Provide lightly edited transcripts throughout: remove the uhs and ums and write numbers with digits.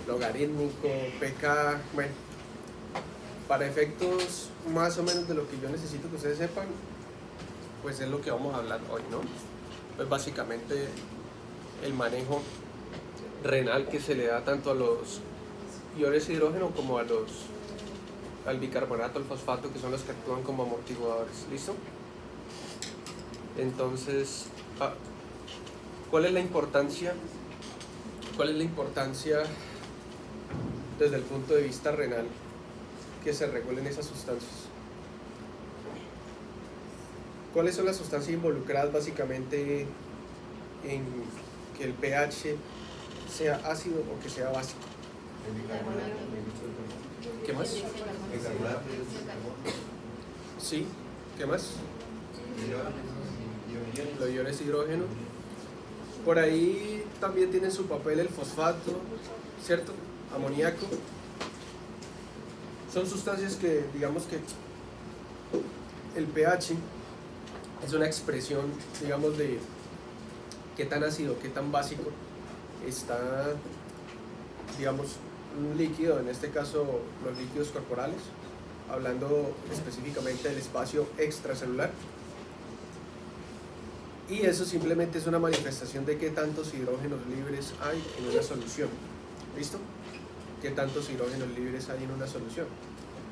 logarítmico, pK, bueno, para efectos más o menos de lo que yo necesito que ustedes sepan, pues es lo que vamos a hablar hoy, ¿no? Pues básicamente el manejo renal que se le da tanto a los iones de hidrógeno como al bicarbonato, al fosfato, que son los que actúan como amortiguadores. ¿Listo? Entonces, ¿cuál es la importancia? ¿Cuál es la importancia desde el punto de vista renal que se regulen esas sustancias? ¿Cuáles son las sustancias involucradas básicamente en que el pH sea ácido o que sea básico? ¿Qué más? Sí, ¿qué más? Los iones de hidrógeno. Por ahí también tiene su papel el fosfato, ¿cierto? Amoníaco. Son sustancias que, digamos que el pH es una expresión, digamos, de qué tan ácido, qué tan básico está, digamos, un líquido, en este caso los líquidos corporales, hablando específicamente del espacio extracelular. Y eso simplemente es una manifestación de qué tantos hidrógenos libres hay en una solución. ¿Listo? Qué tantos hidrógenos libres hay en una solución.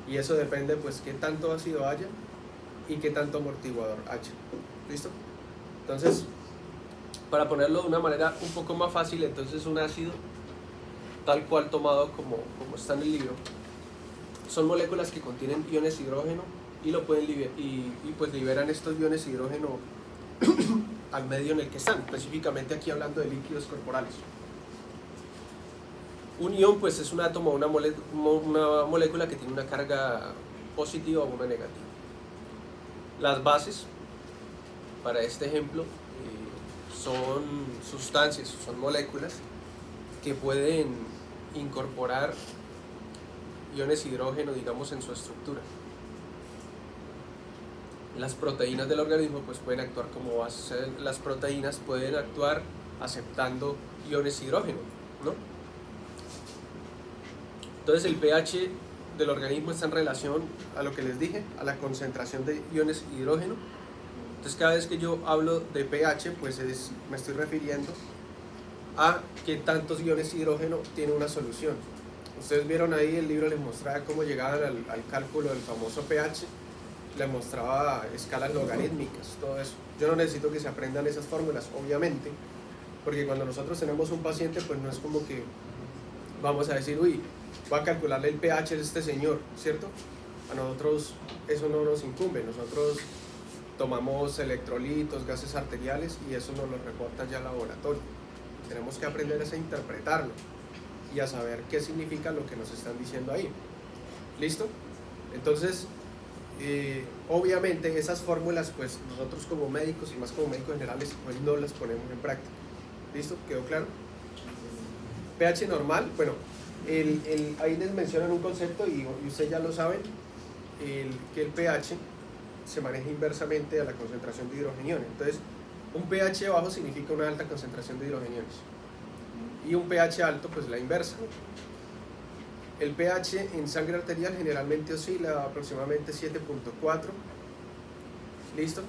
Y eso depende, pues, qué tanto ácido haya y qué tanto amortiguador haya. ¿Listo? Entonces, para ponerlo de una manera un poco más fácil, entonces un ácido, tal cual tomado como está en el libro, son moléculas que contienen iones de hidrógeno y lo pueden pues liberan estos iones de hidrógeno al medio en el que están, específicamente aquí hablando de líquidos corporales. Un ion, pues, es un átomo, una molécula que tiene una carga positiva o una negativa. Las bases, para este ejemplo, son sustancias, son moléculas que pueden incorporar iones de hidrógeno, digamos, en su estructura. Las proteínas del organismo, pues, pueden actuar como base. Las proteínas pueden actuar aceptando iones de hidrógeno, ¿no? Entonces el pH del organismo está en relación a lo que les dije, a la concentración de iones de hidrógeno. Entonces cada vez que yo hablo de pH, pues me estoy refiriendo a qué tantos iones de hidrógeno tiene una solución. Ustedes vieron ahí, el libro les mostraba cómo llegaban al cálculo del famoso pH, les mostraba escalas logarítmicas, todo eso. Yo no necesito que se aprendan esas fórmulas, obviamente, porque cuando nosotros tenemos un paciente, pues no es como que vamos a decir, uy, voy a calcularle el pH de este señor, ¿cierto? A nosotros eso no nos incumbe, nosotros tomamos electrolitos, gases arteriales y eso nos lo reporta ya el laboratorio. Tenemos que aprender a interpretarlo y a saber qué significa lo que nos están diciendo ahí. ¿Listo? Entonces, obviamente esas fórmulas, pues nosotros como médicos y más como médicos generales, pues no las ponemos en práctica. ¿Listo? ¿Quedó claro? pH normal, bueno, ahí les mencionan un concepto y ustedes ya lo saben, que el pH se maneja inversamente a la concentración de hidrogeniones. Entonces, un pH bajo significa una alta concentración de hidrogeniones y un pH alto, pues la inversa. El pH en sangre arterial generalmente oscila aproximadamente 7.4, ¿listo?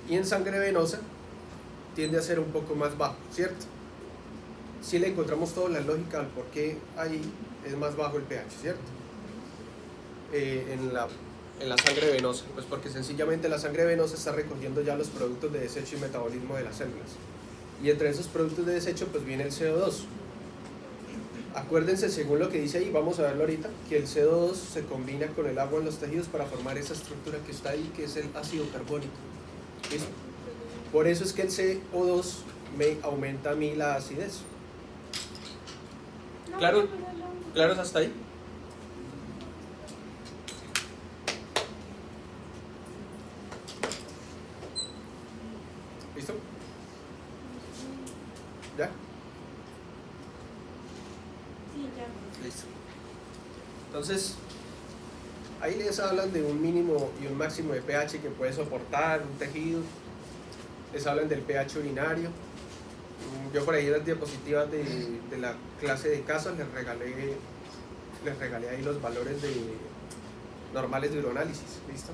Y en sangre venosa tiende a ser un poco más bajo, ¿cierto? Si le encontramos toda la lógica al por qué ahí es más bajo el pH, ¿cierto? En la sangre venosa, pues porque sencillamente la sangre venosa está recogiendo ya los productos de desecho y metabolismo de las células. Y entre esos productos de desecho pues viene el CO2. Acuérdense, según lo que dice ahí, vamos a verlo ahorita, que el CO2 se combina con el agua en los tejidos para formar esa estructura que está ahí, que es el ácido carbónico. ¿Listo? Por eso es que el CO2 me aumenta a mí la acidez. ¿Claro? ¿Claro hasta ahí? ¿Listo? ¿Ya? Sí, ya. Listo. Entonces, ahí les hablan de un mínimo y un máximo de pH que puede soportar un tejido. Les hablan del pH urinario. Yo por ahí en las diapositivas de la clase de casos les regalé ahí los valores normales de uroanálisis, ¿listo?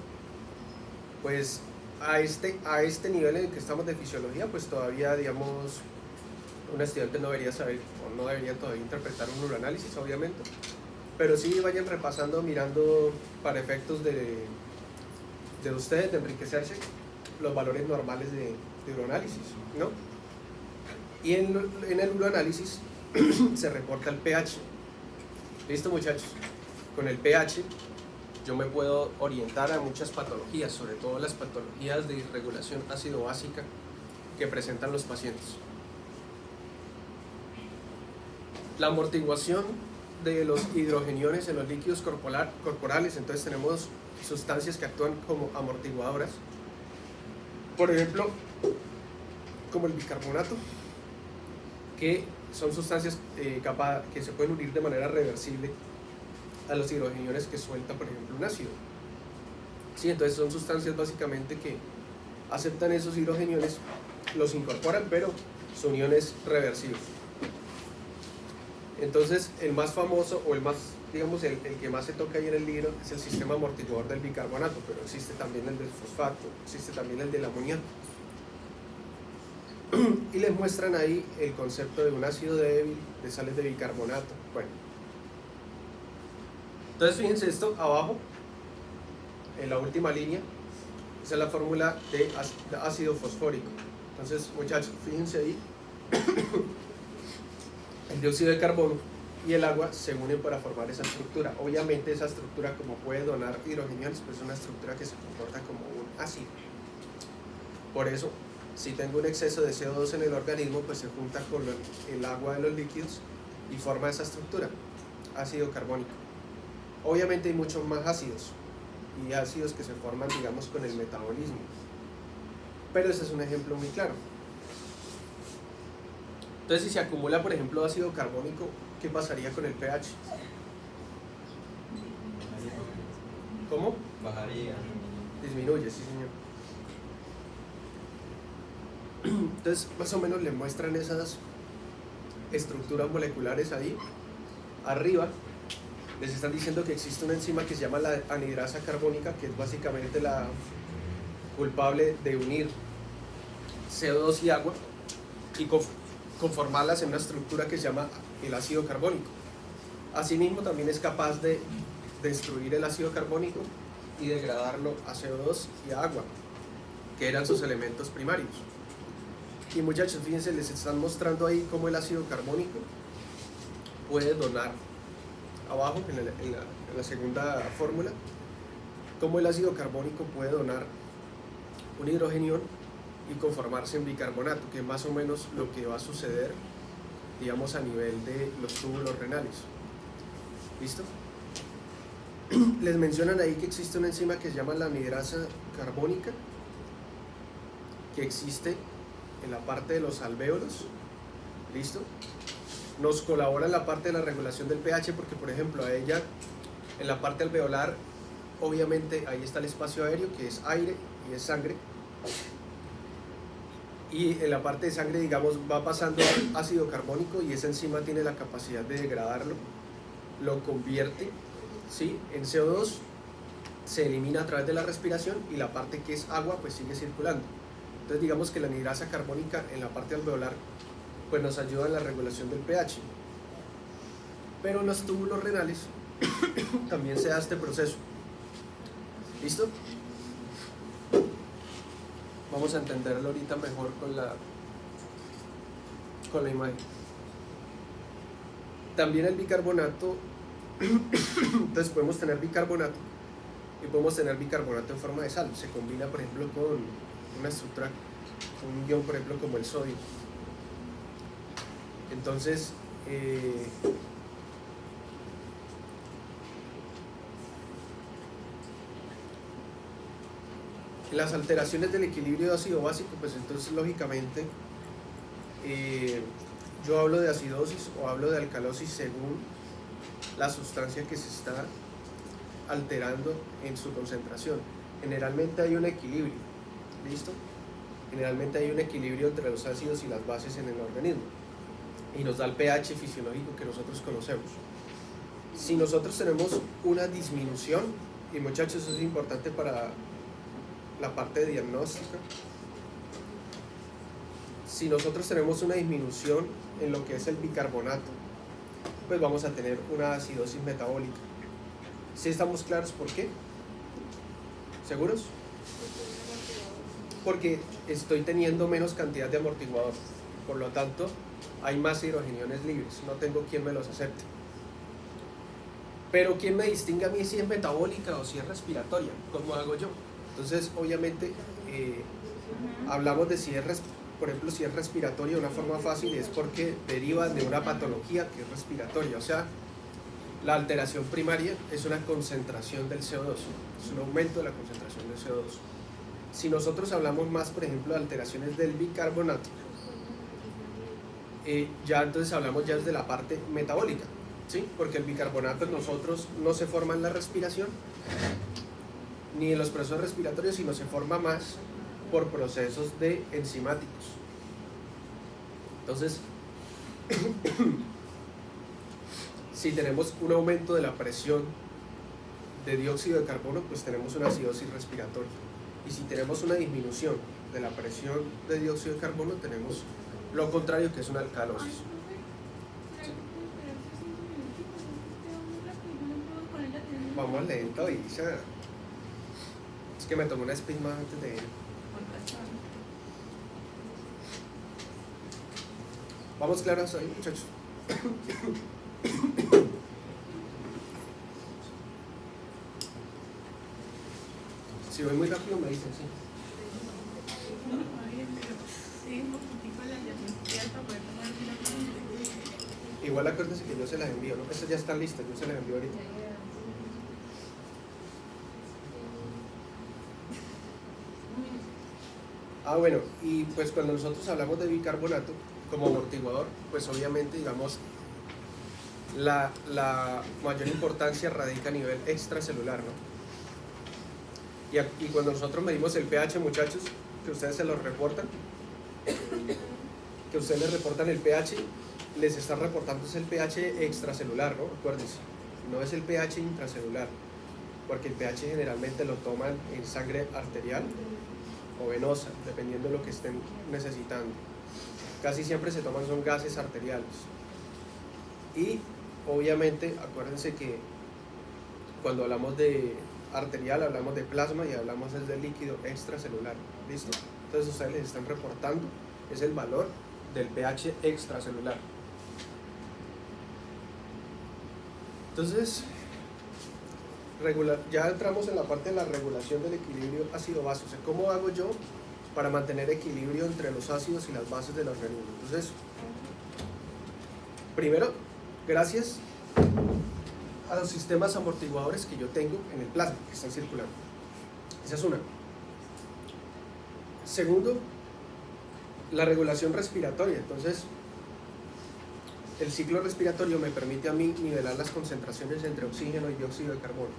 Pues a este nivel en el que estamos de fisiología, pues todavía, digamos, un estudiante no debería saber o no debería todavía interpretar un uroanálisis, obviamente, pero sí vayan repasando, mirando para efectos de ustedes, de enriquecerse, los valores normales de uroanálisis, ¿no? Y en el uroanálisis se reporta el pH. ¿Listo, muchachos? Con el pH yo me puedo orientar a muchas patologías, sobre todo las patologías de irregulación ácido-básica que presentan los pacientes. La amortiguación de los hidrogeniones en los líquidos corporales, entonces tenemos sustancias que actúan como amortiguadoras. Por ejemplo, como el bicarbonato, que son sustancias que se pueden unir de manera reversible a los hidrogeniones que suelta, por ejemplo, un ácido. Sí, entonces son sustancias básicamente que aceptan esos hidrogeniones, los incorporan, pero su unión es reversible. Entonces, el más famoso o el más, digamos, el que más se toca ahí en el libro es el sistema amortiguador del bicarbonato, pero existe también el del fosfato, existe también el del amoníaco. Y les muestran ahí el concepto de un ácido débil, de sales de bicarbonato. Bueno, entonces fíjense esto abajo, en la última línea, esa es la fórmula de ácido fosfórico. Entonces, muchachos, fíjense ahí, el dióxido de carbono y el agua se unen para formar esa estructura. Obviamente esa estructura, como puede donar hidrogeniones, pues es una estructura que se comporta como un ácido. Por eso, si tengo un exceso de CO2 en el organismo, pues se junta con el agua de los líquidos y forma esa estructura, ácido carbónico. Obviamente hay muchos más ácidos, y ácidos que se forman, digamos, con el metabolismo. Pero ese es un ejemplo muy claro. Entonces, si se acumula, por ejemplo, ácido carbónico, ¿qué pasaría con el pH? ¿Cómo? Bajaría. Disminuye, sí, señor. Entonces, más o menos le muestran esas estructuras moleculares ahí. Arriba les están diciendo que existe una enzima que se llama la anhidrasa carbónica, que es básicamente la culpable de unir CO2 y agua y conformarlas en una estructura que se llama el ácido carbónico. Asimismo, también es capaz de destruir el ácido carbónico y degradarlo a CO2 y a agua, que eran sus elementos primarios. Y muchachos, fíjense, les están mostrando ahí cómo el ácido carbónico puede donar, abajo en la segunda fórmula, cómo el ácido carbónico puede donar un hidrogenión y conformarse en bicarbonato, que es más o menos lo que va a suceder, digamos, a nivel de los túbulos renales. ¿Listo? Les mencionan ahí que existe una enzima que se llama la anhidrasa carbónica, que existe en la parte de los alvéolos. ¿Listo? Nos colabora en la parte de la regulación del pH, porque, por ejemplo, a ella, en la parte alveolar, obviamente ahí está el espacio aéreo, que es aire y es sangre. Y en la parte de sangre, digamos, va pasando ácido carbónico y esa enzima tiene la capacidad de degradarlo, lo convierte, ¿sí?, en CO2, se elimina a través de la respiración y la parte que es agua pues sigue circulando. Entonces digamos que la anhidrasa carbónica en la parte alveolar pues nos ayuda en la regulación del pH. Pero en los túbulos renales también se da este proceso. ¿Listo? Vamos a entenderlo ahorita mejor con la imagen. También el bicarbonato, entonces podemos tener bicarbonato y podemos tener bicarbonato en forma de sal. Se combina, por ejemplo, con una estructura, un ion, por ejemplo, como el sodio. Entonces, las alteraciones del equilibrio de ácido básico, pues entonces lógicamente yo hablo de acidosis o hablo de alcalosis según la sustancia que se está alterando en su concentración. Generalmente hay un equilibrio, ¿listo? generalmente hay un equilibrio entre los ácidos y las bases en el organismo y nos da el pH fisiológico que nosotros conocemos. Si nosotros tenemos una disminución, y muchachos, eso es importante para la parte de diagnóstica, si nosotros tenemos una disminución en lo que es el bicarbonato, pues vamos a tener una acidosis metabólica. ¿Sí estamos claros por qué? ¿Seguros? Porque estoy teniendo menos cantidad de amortiguador, por lo tanto hay más hidrogeniones libres, no tengo quien me los acepte. Pero ¿quién me distingue a mí si es metabólica o si es respiratoria? ¿Cómo hago yo? Entonces, obviamente, hablamos de si es, por ejemplo, si es respiratoria, una forma fácil es porque deriva de una patología que es respiratoria. O sea, la alteración primaria es una concentración del CO2, es un aumento de la concentración del CO2. Si nosotros hablamos más, por ejemplo, de alteraciones del bicarbonato, ya entonces hablamos ya desde la parte metabólica. ¿Sí? Porque el bicarbonato en nosotros no se forma en la respiración ni en los procesos respiratorios, sino se forma más por procesos de enzimáticos. Entonces, si tenemos un aumento de la presión de dióxido de carbono, pues tenemos una acidosis respiratoria. Y si tenemos una disminución de la presión de dióxido de carbono, tenemos lo contrario, que es una alcalosis. Vamos lento, Isa. Es que me tomé una spin más antes de ir. Vamos claros ahí, muchachos. Si voy muy rápido me dicen, sí. Igual acuérdense que yo se las envío, ¿no? Esas ya están listas, yo se las envío ahorita. Bueno, y pues cuando nosotros hablamos de bicarbonato como amortiguador, pues obviamente, digamos, la mayor importancia radica a nivel extracelular, ¿no? Y cuando nosotros medimos el pH, muchachos, que ustedes se lo reportan, que ustedes les reportan el pH, les están reportando es el pH extracelular, ¿no? Acuérdense, no es el pH intracelular, porque el pH generalmente lo toman en sangre arterial o venosa, dependiendo de lo que estén necesitando. Casi siempre se toman son gases arteriales. Y obviamente, acuérdense que cuando hablamos de arterial, hablamos de plasma y hablamos desde líquido extracelular. ¿Listo? Entonces ustedes les están reportando, es el valor del pH extracelular. Entonces, ya entramos en la parte de la regulación del equilibrio ácido-base. O sea, ¿cómo hago yo para mantener equilibrio entre los ácidos y las bases del organismo? Entonces, primero, gracias a los sistemas amortiguadores que yo tengo en el plasma, que están circulando. Esa es una. Segundo, la regulación respiratoria. Entonces, el ciclo respiratorio me permite a mí nivelar las concentraciones entre oxígeno y dióxido de carbono.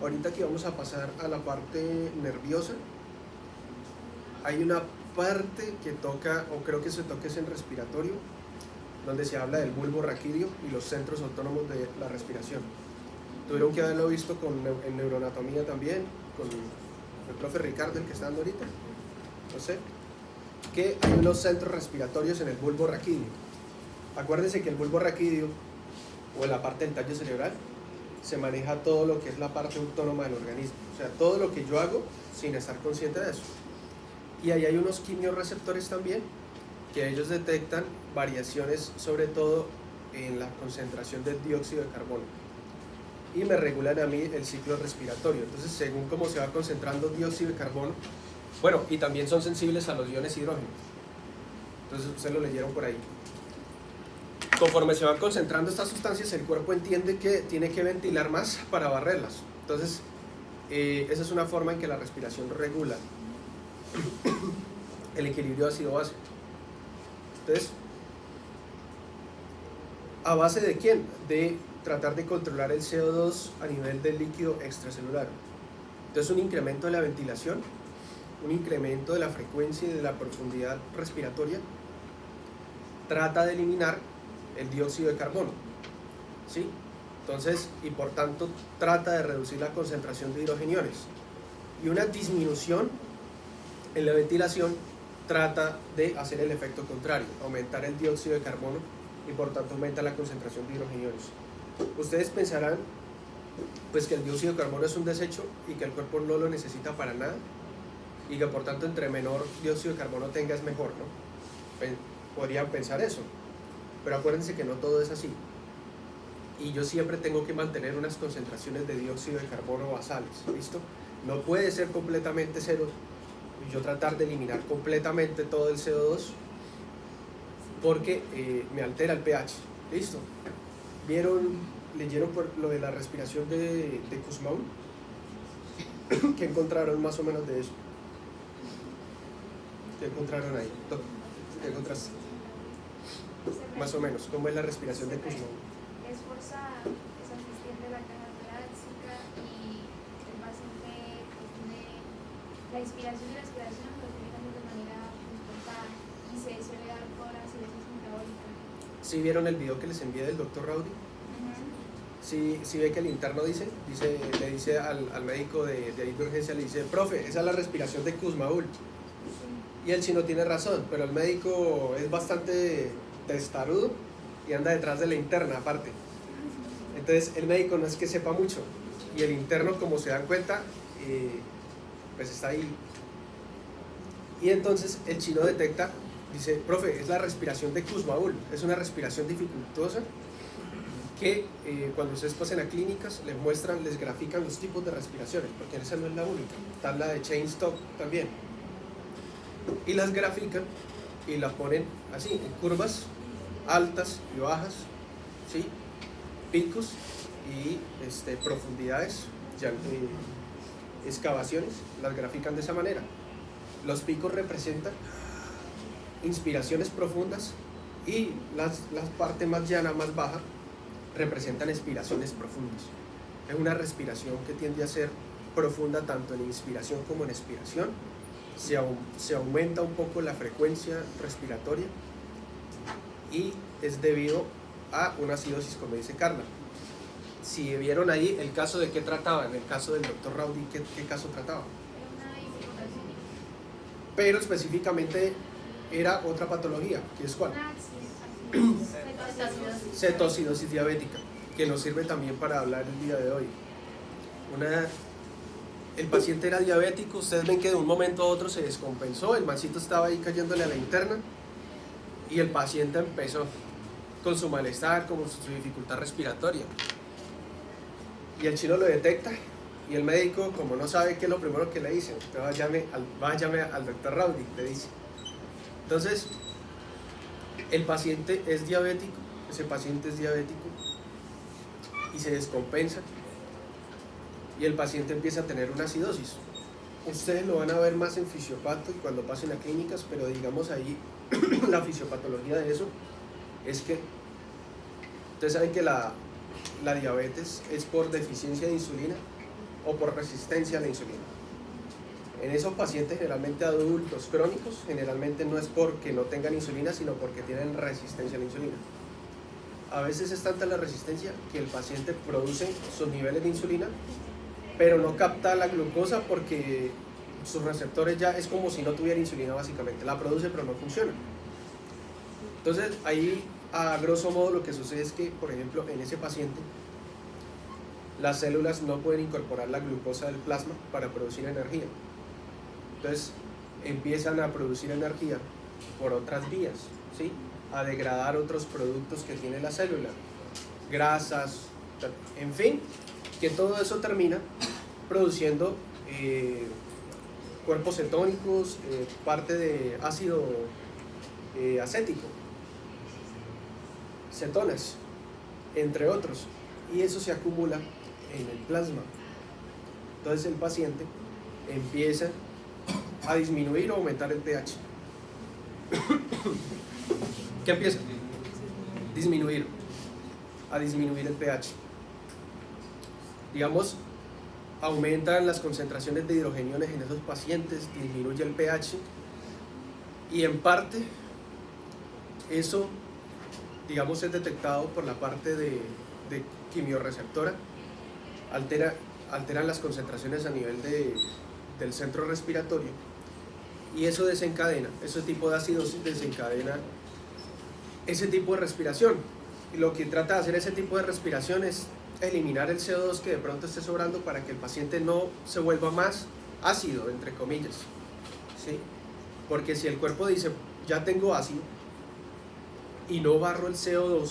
Ahorita que vamos a pasar a la parte nerviosa, hay una parte que toca, o creo que se toca es en respiratorio, donde se habla del bulbo raquídeo y los centros autónomos de la respiración. Tuvieron que haberlo visto en neuroanatomía también, con el profe Ricardo, el que está dando ahorita, no sé, que hay unos centros respiratorios en el bulbo raquídeo. Acuérdense que el bulbo raquídeo, o en la parte del tallo cerebral, se maneja todo lo que es la parte autónoma del organismo, o sea, todo lo que yo hago sin estar consciente de eso. Y ahí hay unos quimiorreceptores también, que ellos detectan variaciones, sobre todo en la concentración del dióxido de carbono, y me regulan a mí el ciclo respiratorio. Entonces, según cómo se va concentrando dióxido de carbono, bueno, y también son sensibles a los iones hidrógeno. Entonces, ustedes lo leyeron por ahí. Conforme se van concentrando estas sustancias, el cuerpo entiende que tiene que ventilar más para barrerlas. Entonces, esa es una forma en que la respiración regula el equilibrio ácido-base. Entonces, ¿a base de quién? De tratar de controlar el CO2 a nivel del líquido extracelular. Entonces, un incremento de la ventilación un incremento de la frecuencia y de la profundidad respiratoria, trata de eliminar el dióxido de carbono, ¿sí? Entonces, y por tanto trata de reducir la concentración de hidrogeniones. Y una disminución en la ventilación trata de hacer el efecto contrario, aumentar el dióxido de carbono y por tanto aumenta la concentración de hidrogeniones. Ustedes pensarán pues que el dióxido de carbono es un desecho y que el cuerpo no lo necesita para nada y que por tanto entre menor dióxido de carbono tenga es mejor, ¿no? Podrían pensar eso, pero acuérdense que no todo es así. Y yo siempre tengo que mantener unas concentraciones de dióxido de carbono basales, ¿listo? No puede ser completamente cero, yo tratar de eliminar completamente todo el CO2 porque me altera el pH, ¿listo? ¿Leyeron por lo de la respiración de Kussmaul? ¿Qué encontraron más o menos de eso? ¿Qué encontraron ahí? ¿Qué encontraste? Más o menos, ¿cómo es la respiración de Kussmaul? Es forzada, es asistente de la caja torácica y el paciente pues, tiene la inspiración y la expiración lo utilizan de manera forzada y se suele dar por acidosis metabólica. ¿Sí vieron el video que les envié del Dr. Rowdy? Sí ve que el interno le dice al médico de ahí de urgencia, le dice, profe, esa es la respiración de Kussmaul. Y el chino tiene razón, pero el médico es bastante testarudo y anda detrás de la interna aparte. Entonces el médico no es que sepa mucho y el interno, como se dan cuenta, pues está ahí. Y entonces el chino detecta, dice, profe, es la respiración de Kussmaul, es una respiración dificultosa que cuando ustedes pasen a clínicas les grafican los tipos de respiraciones, porque esa no es la única, está la de Chain-Stokes también. Y las grafican y las ponen así, en curvas altas y bajas, ¿sí? Picos y profundidades, excavaciones, las grafican de esa manera. Los picos representan inspiraciones profundas y las partes más llana, más baja, representan expiraciones profundas. Es una respiración que tiende a ser profunda tanto en inspiración como en expiración. Se aumenta un poco la frecuencia respiratoria y es debido a una acidosis, como dice Carla. Si vieron ahí el caso de qué trataba, en el caso del Dr. Rowdy, ¿qué caso trataba? Pero específicamente era otra patología, que es ¿cuál? Cetoacidosis diabética, que nos sirve también para hablar el día de hoy. El paciente era diabético, ustedes ven que de un momento a otro se descompensó, el mancito estaba ahí cayéndole a la interna y el paciente empezó con su malestar, con su dificultad respiratoria. Y el chino lo detecta y el médico, como no sabe qué es lo primero que le dice, váyame al Dr. Rowdy, le dice. Entonces, el paciente es diabético, ese paciente es diabético y se descompensa y el paciente empieza a tener una acidosis. Ustedes lo van a ver más en fisiopato y cuando pasen a clínicas, pero digamos ahí la fisiopatología de eso es que ustedes saben que la diabetes es por deficiencia de insulina o por resistencia a la insulina. En esos pacientes, generalmente adultos crónicos, generalmente no es porque no tengan insulina, sino porque tienen resistencia a la insulina. A veces es tanta la resistencia que el paciente produce sus niveles de insulina, pero no capta la glucosa porque sus receptores ya es como si no tuviera insulina básicamente. La produce pero no funciona. Entonces ahí a grosso modo lo que sucede es que, por ejemplo, en ese paciente las células no pueden incorporar la glucosa del plasma para producir energía. Entonces empiezan a producir energía por otras vías, ¿sí? A degradar otros productos que tiene la célula, grasas, en fin, que todo eso termina produciendo cuerpos cetónicos, parte de ácido acético, cetonas, entre otros, y eso se acumula en el plasma. Entonces el paciente empieza a disminuir o aumentar el pH. ¿Qué empieza? A disminuir el pH. Digamos, aumentan las concentraciones de hidrogeniones en esos pacientes, disminuye el pH y en parte eso, digamos, es detectado por la parte de quimiorreceptora, alteran las concentraciones a nivel del centro respiratorio y eso desencadena, ese tipo de acidosis desencadena ese tipo de respiración. Y lo que trata de hacer ese tipo de respiración es eliminar el CO2 que de pronto esté sobrando para que el paciente no se vuelva más ácido, entre comillas, ¿sí? Porque si el cuerpo dice, ya tengo ácido y no barro el CO2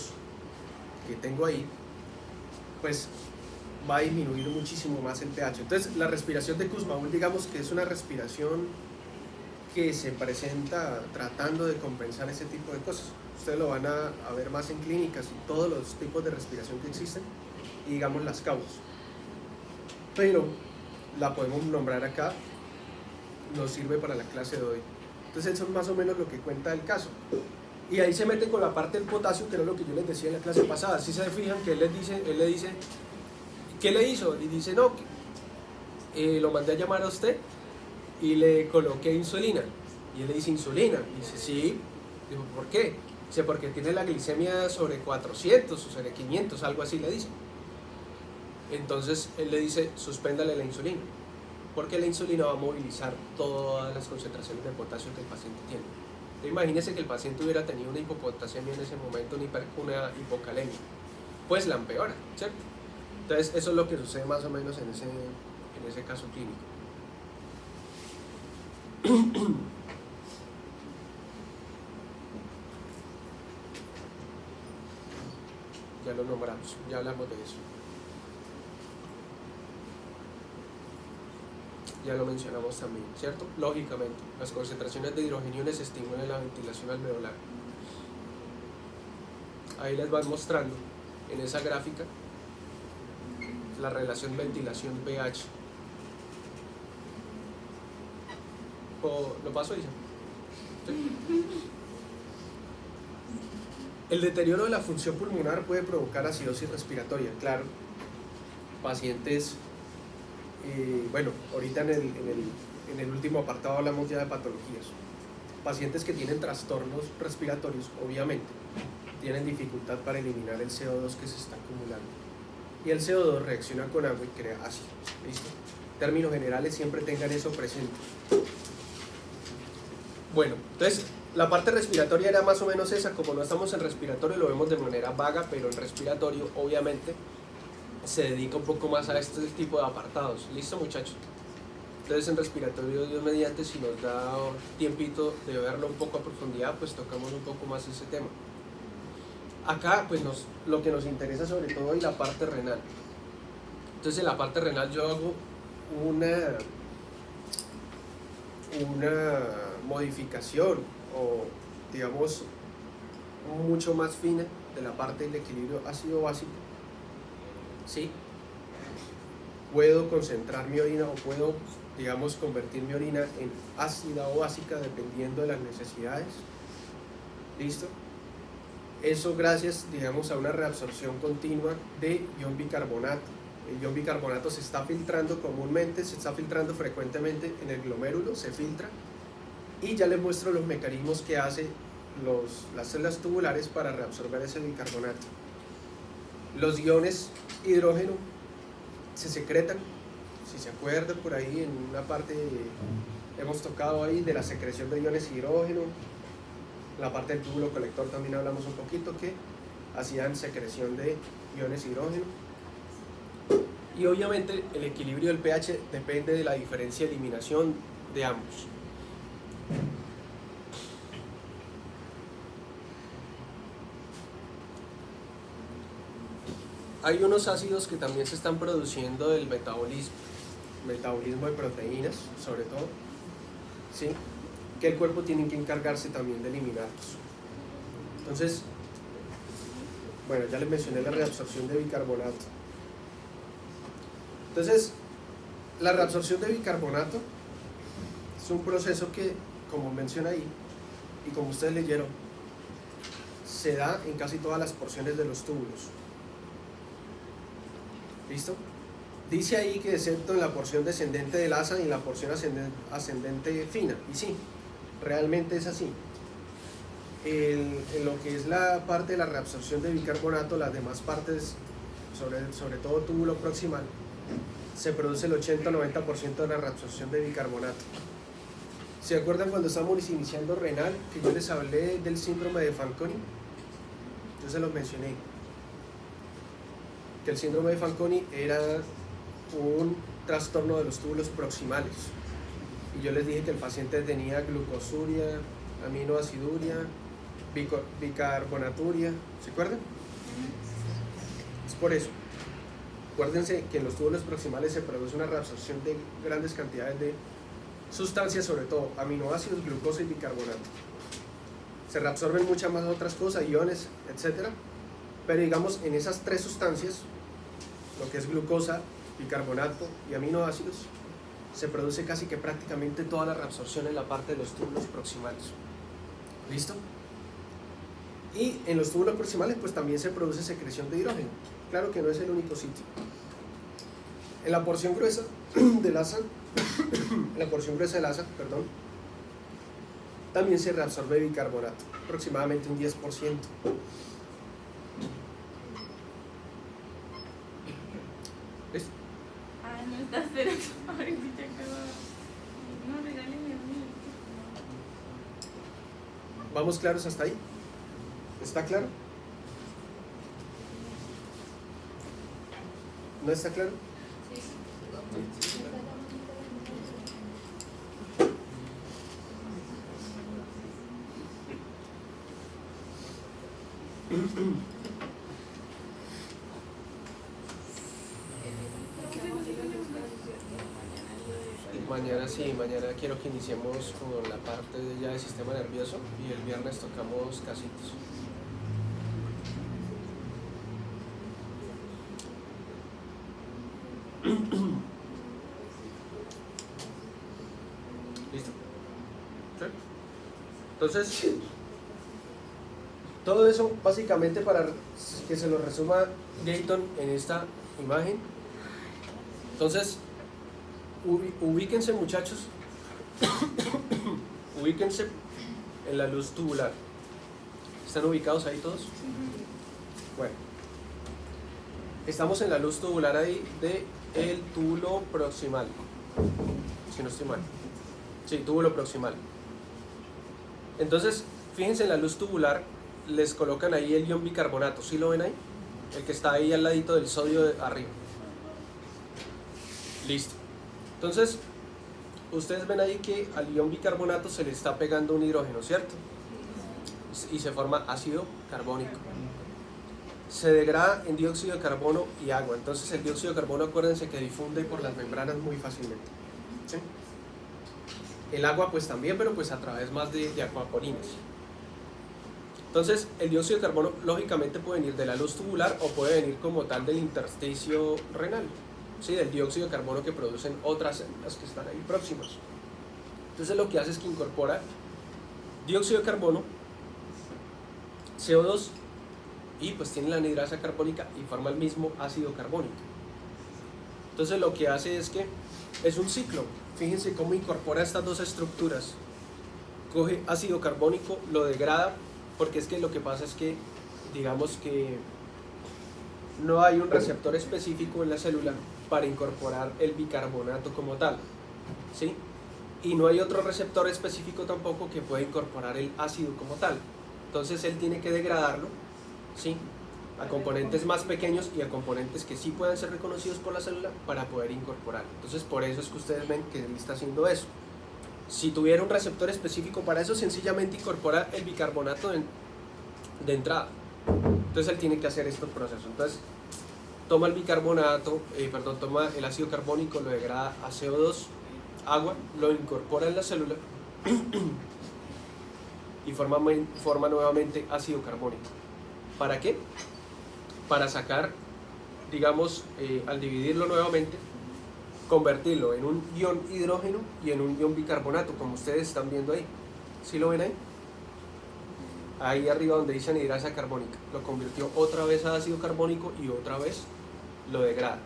que tengo ahí, pues va a disminuir muchísimo más el pH. Entonces la respiración de Kussmaul, digamos que es una respiración que se presenta tratando de compensar ese tipo de cosas. Ustedes lo van a ver más en clínicas y todos los tipos de respiración que existen y digamos las causas. Pero la podemos nombrar acá, nos sirve para la clase de hoy. Entonces eso es más o menos lo que cuenta el caso. Y ahí se mete con la parte del potasio, que era lo que yo les decía en la clase pasada. Si se fijan que él le dice, ¿qué le hizo? Y dice, no, lo mandé a llamar a usted y le coloqué insulina. Y él le dice, ¿insulina? Y dice, sí. Digo, ¿por qué? Dice, porque tiene la glicemia sobre 400 o sobre 500, algo así le dice. Entonces él le dice, suspéndale la insulina, porque la insulina va a movilizar todas las concentraciones de potasio que el paciente tiene. Imagínese que el paciente hubiera tenido una hipopotasemia en ese momento, una hipocalemia, pues la empeora, ¿cierto? Entonces eso es lo que sucede más o menos en ese caso clínico. Ya lo nombramos, ya hablamos de eso. Ya lo mencionamos también, ¿cierto? Lógicamente, las concentraciones de hidrogeniones estimulan la ventilación alveolar. Ahí les van mostrando en esa gráfica la relación ventilación-pH. ¿Lo paso, Isa? ¿Sí? El deterioro de la función pulmonar puede provocar acidosis respiratoria, claro. Pacientes, bueno, ahorita en el último apartado hablamos ya de patologías. Pacientes que tienen trastornos respiratorios, obviamente, tienen dificultad para eliminar el CO2 que se está acumulando. Y el CO2 reacciona con agua y crea ácido. ¿Listo? En términos generales, siempre tengan eso presente. Bueno, entonces la parte respiratoria era más o menos esa. Como no estamos en respiratorio, lo vemos de manera vaga, pero en respiratorio, obviamente, se dedica un poco más a este tipo de apartados. ¿Listo, muchachos? Entonces en respiratorio, Dios mediante, si nos da tiempito de verlo un poco a profundidad, pues tocamos un poco más ese tema. Acá, pues lo que nos interesa sobre todo es la parte renal. Entonces en la parte renal yo hago una modificación, o digamos mucho más fina, de la parte del equilibrio ácido-básico. ¿Sí? Puedo concentrar mi orina o puedo, digamos, convertir mi orina en ácida o básica dependiendo de las necesidades. ¿Listo? Eso gracias, digamos, a una reabsorción continua de ion bicarbonato. El ion bicarbonato se está filtrando comúnmente, se está filtrando frecuentemente en el glomérulo, se filtra, y ya les muestro los mecanismos que hacen las células tubulares para reabsorber ese bicarbonato. Los iones hidrógeno se secretan, si se acuerdan por ahí en una parte hemos tocado ahí de la secreción de iones hidrógeno. La parte del túbulo colector también hablamos un poquito, que hacían secreción de iones hidrógeno. Y obviamente el equilibrio del pH depende de la diferencia de eliminación de ambos. Hay unos ácidos que también se están produciendo del metabolismo de proteínas, sobre todo, ¿sí? Que el cuerpo tiene que encargarse también de eliminarlos. Entonces, bueno, ya les mencioné la reabsorción de bicarbonato. Entonces, la reabsorción de bicarbonato es un proceso que, como menciona ahí, y como ustedes leyeron, se da en casi todas las porciones de los túbulos. ¿Listo? Dice ahí que excepto en la porción descendente del asa y en la porción ascendente fina. Y sí, realmente es así. En lo que es la parte de la reabsorción de bicarbonato, las demás partes, sobre todo túbulo proximal, se produce el 80-90% de la reabsorción de bicarbonato. ¿Se acuerdan cuando estábamos iniciando renal que yo les hablé del síndrome de Fanconi? Yo se los mencioné. Que el síndrome de Fanconi era un trastorno de los túbulos proximales. Y yo les dije que el paciente tenía glucosuria, aminoaciduria, bicarbonaturia. ¿Se acuerdan? Es por eso. Acuérdense que en los túbulos proximales se produce una reabsorción de grandes cantidades de sustancias, sobre todo aminoácidos, glucosa y bicarbonato. Se reabsorben muchas más otras cosas, iones, etc. Pero digamos, en esas tres sustancias, lo que es glucosa, bicarbonato y aminoácidos, se produce casi que prácticamente toda la reabsorción en la parte de los túbulos proximales. ¿Listo? Y en los túbulos proximales pues también se produce secreción de hidrógeno. Claro que no es el único sitio. En la porción gruesa del asa, también se reabsorbe bicarbonato, aproximadamente un 10%. ¿Listo? Ah, no está cero. Ahorita no, regáleme a mí. ¿Vamos claros hasta ahí? ¿Está claro? ¿No está claro? Mañana sí, mañana quiero que iniciemos con la parte ya del sistema nervioso y el viernes tocamos casitos. ¿Listo? ¿Sí? Entonces, todo eso básicamente para que se lo resuma Dayton en esta imagen. Entonces, ubíquense muchachos, ubíquense en la luz tubular. ¿Están ubicados ahí todos? Bueno, estamos en la luz tubular ahí del túbulo proximal, si no estoy mal. Sí, túbulo proximal. Entonces, fíjense en la luz tubular, les colocan ahí el ion bicarbonato, ¿sí lo ven ahí? El que está ahí al ladito del sodio de arriba. Listo. Entonces, ustedes ven ahí que al ion bicarbonato se le está pegando un hidrógeno, ¿cierto? Y se forma ácido carbónico. Se degrada en dióxido de carbono y agua. Entonces el dióxido de carbono, acuérdense que difunde por las membranas muy fácilmente. ¿Sí? El agua pues también, pero pues a través más de acuaporinas. Entonces el dióxido de carbono lógicamente puede venir de la luz tubular o puede venir como tal del intersticio renal. ¿Sí? Del dióxido de carbono que producen otras células que están ahí próximas. Entonces lo que hace es que incorpora dióxido de carbono, CO2 y pues tiene la anhidrasa carbónica y forma el mismo ácido carbónico. Entonces lo que hace es que es un ciclo. Fíjense cómo incorpora estas dos estructuras. Coge ácido carbónico, lo degrada, porque es que lo que pasa es que digamos que no hay un receptor específico en la célula para incorporar el bicarbonato como tal, ¿sí? Y no hay otro receptor específico tampoco que pueda incorporar el ácido como tal. Entonces él tiene que degradarlo, ¿sí? A componentes más pequeños y a componentes que sí puedan ser reconocidos por la célula para poder incorporar. Entonces por eso es que ustedes ven que él está haciendo eso. Si tuviera un receptor específico para eso, sencillamente incorpora el bicarbonato de entrada. Entonces él tiene que hacer estos procesos. Entonces toma el bicarbonato, toma el ácido carbónico, lo degrada a CO2, agua, lo incorpora en la célula y forma nuevamente ácido carbónico. ¿Para qué? Para sacar, digamos, al dividirlo nuevamente, convertirlo en un ion hidrógeno y en un ion bicarbonato, como ustedes están viendo ahí. ¿Sí lo ven ahí? Ahí arriba donde dice anhidrasa carbónica. Lo convirtió otra vez a ácido carbónico y otra vez lo degrada.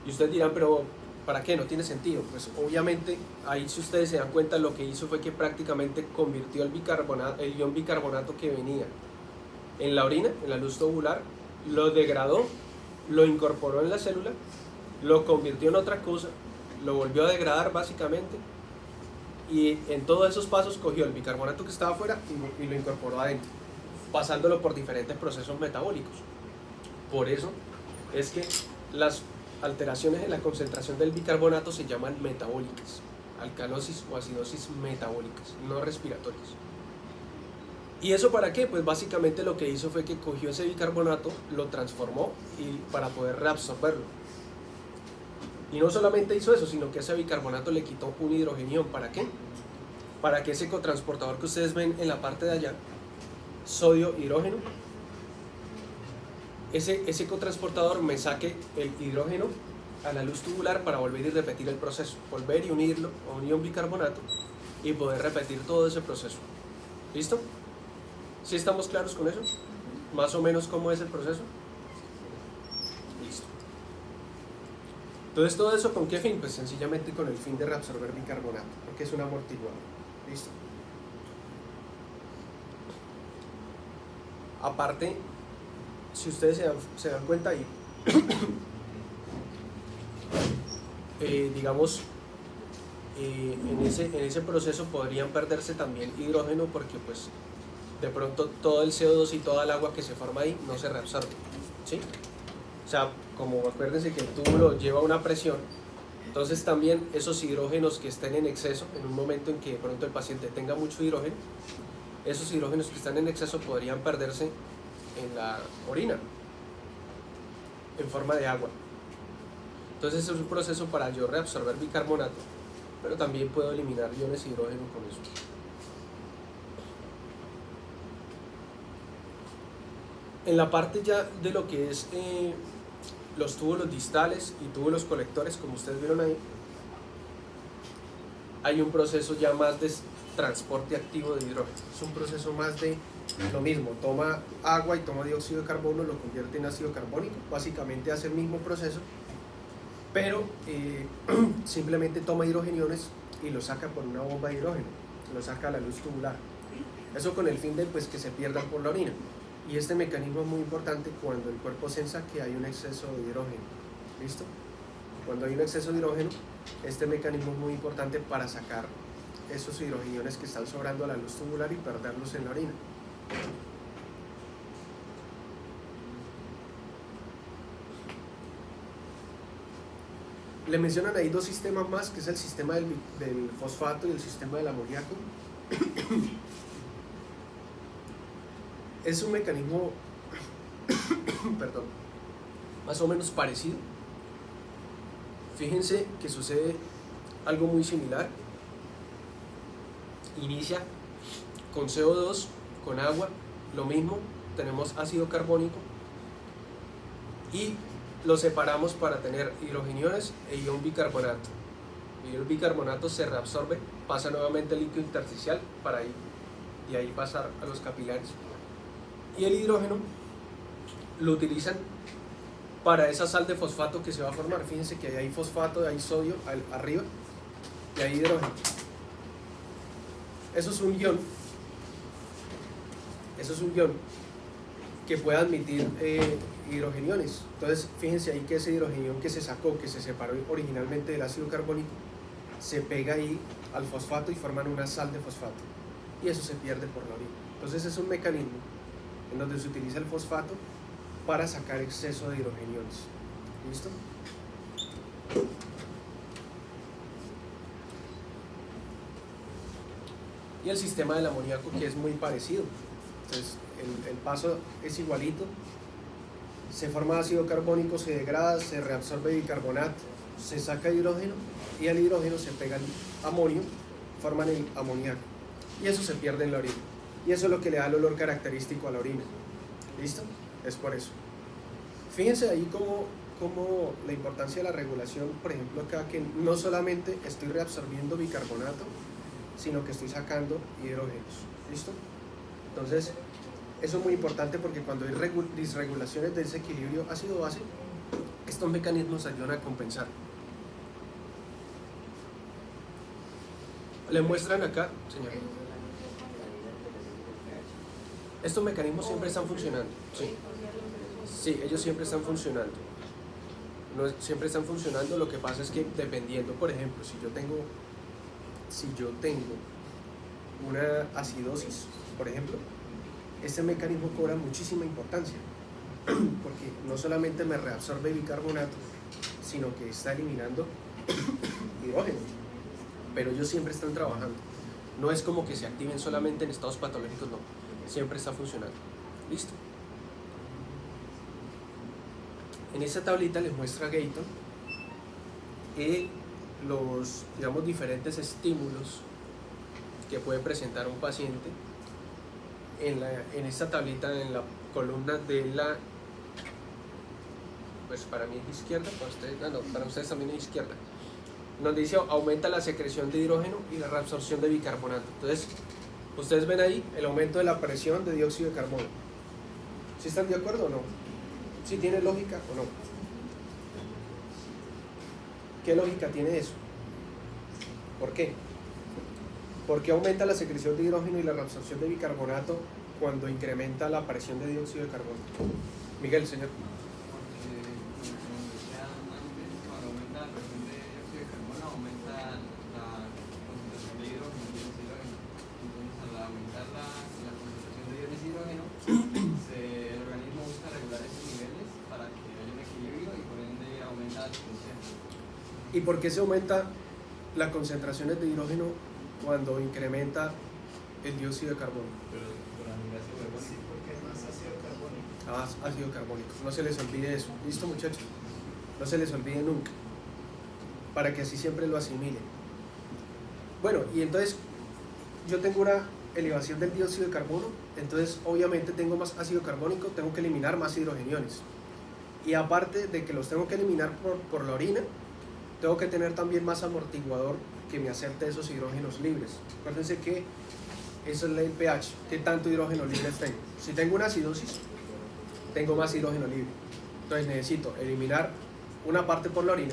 Y ustedes dirán, pero ¿para qué? No tiene sentido. Pues obviamente ahí, si ustedes se dan cuenta, lo que hizo fue que prácticamente convirtió el ion bicarbonato que venía en la orina, en la luz tubular, lo degradó, lo incorporó en la célula, lo convirtió en otra cosa, lo volvió a degradar básicamente, y en todos esos pasos cogió el bicarbonato que estaba afuera y lo incorporó adentro, pasándolo por diferentes procesos metabólicos. Por eso es que las alteraciones en la concentración del bicarbonato se llaman metabólicas, alcalosis o acidosis metabólicas, no respiratorias. ¿Y eso para qué? Pues básicamente lo que hizo fue que cogió ese bicarbonato, lo transformó y para poder reabsorberlo. Y no solamente hizo eso, sino que ese bicarbonato le quitó un hidrogenión. ¿Para qué? Para que ese cotransportador que ustedes ven en la parte de allá, sodio-hidrógeno, ese cotransportador me saque el hidrógeno a la luz tubular para volver y repetir el proceso, volver y unirlo a un ion bicarbonato y poder repetir todo ese proceso. ¿Listo? ¿Sí estamos claros con eso? ¿Más o menos cómo es el proceso? Listo. Entonces, ¿todo eso con qué fin? Pues sencillamente con el fin de reabsorber bicarbonato, porque es un amortiguador. ¿Listo? Aparte, si ustedes se dan cuenta ahí, digamos, en ese proceso podrían perderse también hidrógeno, porque pues de pronto todo el CO2 y toda el agua que se forma ahí no se reabsorbe, ¿sí? O sea, como acuérdense que el túbulo lleva una presión, entonces también esos hidrógenos que estén en exceso, en un momento en que de pronto el paciente tenga mucho hidrógeno, esos hidrógenos que están en exceso podrían perderse en la orina, en forma de agua. Entonces es un proceso para yo reabsorber bicarbonato, pero también puedo eliminar iones de hidrógeno con eso. En la parte ya de lo que es los túbulos distales y túbulos colectores, como ustedes vieron ahí, hay un proceso ya más de transporte activo de hidrógeno. Es un proceso más de lo mismo, toma agua y toma dióxido de carbono, lo convierte en ácido carbónico, básicamente hace el mismo proceso, pero simplemente toma hidrogeniones y lo saca por una bomba de hidrógeno, lo saca a la luz tubular. Eso con el fin de pues, que se pierdan por la orina. Y este mecanismo es muy importante cuando el cuerpo sensa que hay un exceso de hidrógeno. ¿Listo? Cuando hay un exceso de hidrógeno, este mecanismo es muy importante para sacar esos hidrogeniones que están sobrando a la luz tubular y perderlos en la orina. Le mencionan ahí dos sistemas más, que es el sistema del fosfato y el sistema del amoníaco. Es un mecanismo perdón, más o menos parecido. Fíjense que sucede algo muy similar. Inicia con CO2, con agua, lo mismo, tenemos ácido carbónico y lo separamos para tener hidrogeniones e ion bicarbonato. Y el bicarbonato se reabsorbe, pasa nuevamente al líquido intersticial para ahí, y ahí pasar a los capilares. Y el hidrógeno lo utilizan para esa sal de fosfato que se va a formar. Fíjense que hay fosfato, hay sodio arriba y hay hidrógeno. Eso es un ion. Eso es un ion que puede admitir hidrogeniones. Entonces, fíjense ahí que ese hidrogenión que se sacó, que se separó originalmente del ácido carbónico, se pega ahí al fosfato y forman una sal de fosfato. Y eso se pierde por la orina. Entonces, es un mecanismo en donde se utiliza el fosfato para sacar exceso de hidrogeniones. ¿Listo? Y el sistema del amoníaco, que es muy parecido. Entonces, el paso es igualito. Se forma ácido carbónico, se degrada, se reabsorbe bicarbonato, se saca hidrógeno y al hidrógeno se pega el amonio, forman el amoníaco. Y eso se pierde en la orina. Y eso es lo que le da el olor característico a la orina. ¿Listo? Es por eso. Fíjense ahí cómo la importancia de la regulación, por ejemplo acá, que no solamente estoy reabsorbiendo bicarbonato, sino que estoy sacando hidrógenos. ¿Listo? Entonces, eso es muy importante porque cuando hay disregulaciones de ese equilibrio ácido-base, Estos mecanismos ayudan a compensar. Le muestran acá, señor. Estos mecanismos siempre están funcionando. Sí, sí, ellos siempre están funcionando. No, siempre están funcionando. Lo que pasa es que dependiendo, por ejemplo, si yo tengo una acidosis, por ejemplo, este mecanismo cobra muchísima importancia, porque no solamente me reabsorbe bicarbonato, sino que está eliminando hidrógeno. Pero ellos siempre están trabajando. No es como que se activen solamente en estados patológicos, no. Siempre está funcionando. ¿Listo? En esta tablita les muestra Gayton los, digamos, diferentes estímulos que puede presentar un paciente. En esta tablita, en la columna de la, pues para mí es izquierda, para ustedes también es izquierda, donde dice aumenta la secreción de hidrógeno y la reabsorción de bicarbonato. Entonces, ustedes ven ahí el aumento de la presión de dióxido de carbono. ¿Sí están de acuerdo o no? ¿Sí tiene lógica o no? ¿Qué lógica tiene eso? ¿Por qué? ¿Por qué aumenta la secreción de hidrógeno y la reabsorción de bicarbonato cuando incrementa la presión de dióxido de carbono? Miguel, señor. ¿Y por qué se aumenta las concentraciones de hidrógeno cuando incrementa el dióxido de carbono? Sí, porque es más ácido carbónico. Ácido carbónico. No se les olvide eso. ¿Listo, muchachos? No se les olvide nunca. Para que así siempre lo asimilen. Bueno, y entonces yo tengo una elevación del dióxido de carbono, entonces obviamente tengo más ácido carbónico, tengo que eliminar más hidrogeniones. Y aparte de que los tengo que eliminar por la orina, tengo que tener también más amortiguador que me acepte esos hidrógenos libres. Acuérdense que eso es el pH, qué tanto hidrógeno libre tengo. Si tengo una acidosis, tengo más hidrógeno libre. Entonces necesito eliminar una parte por la orina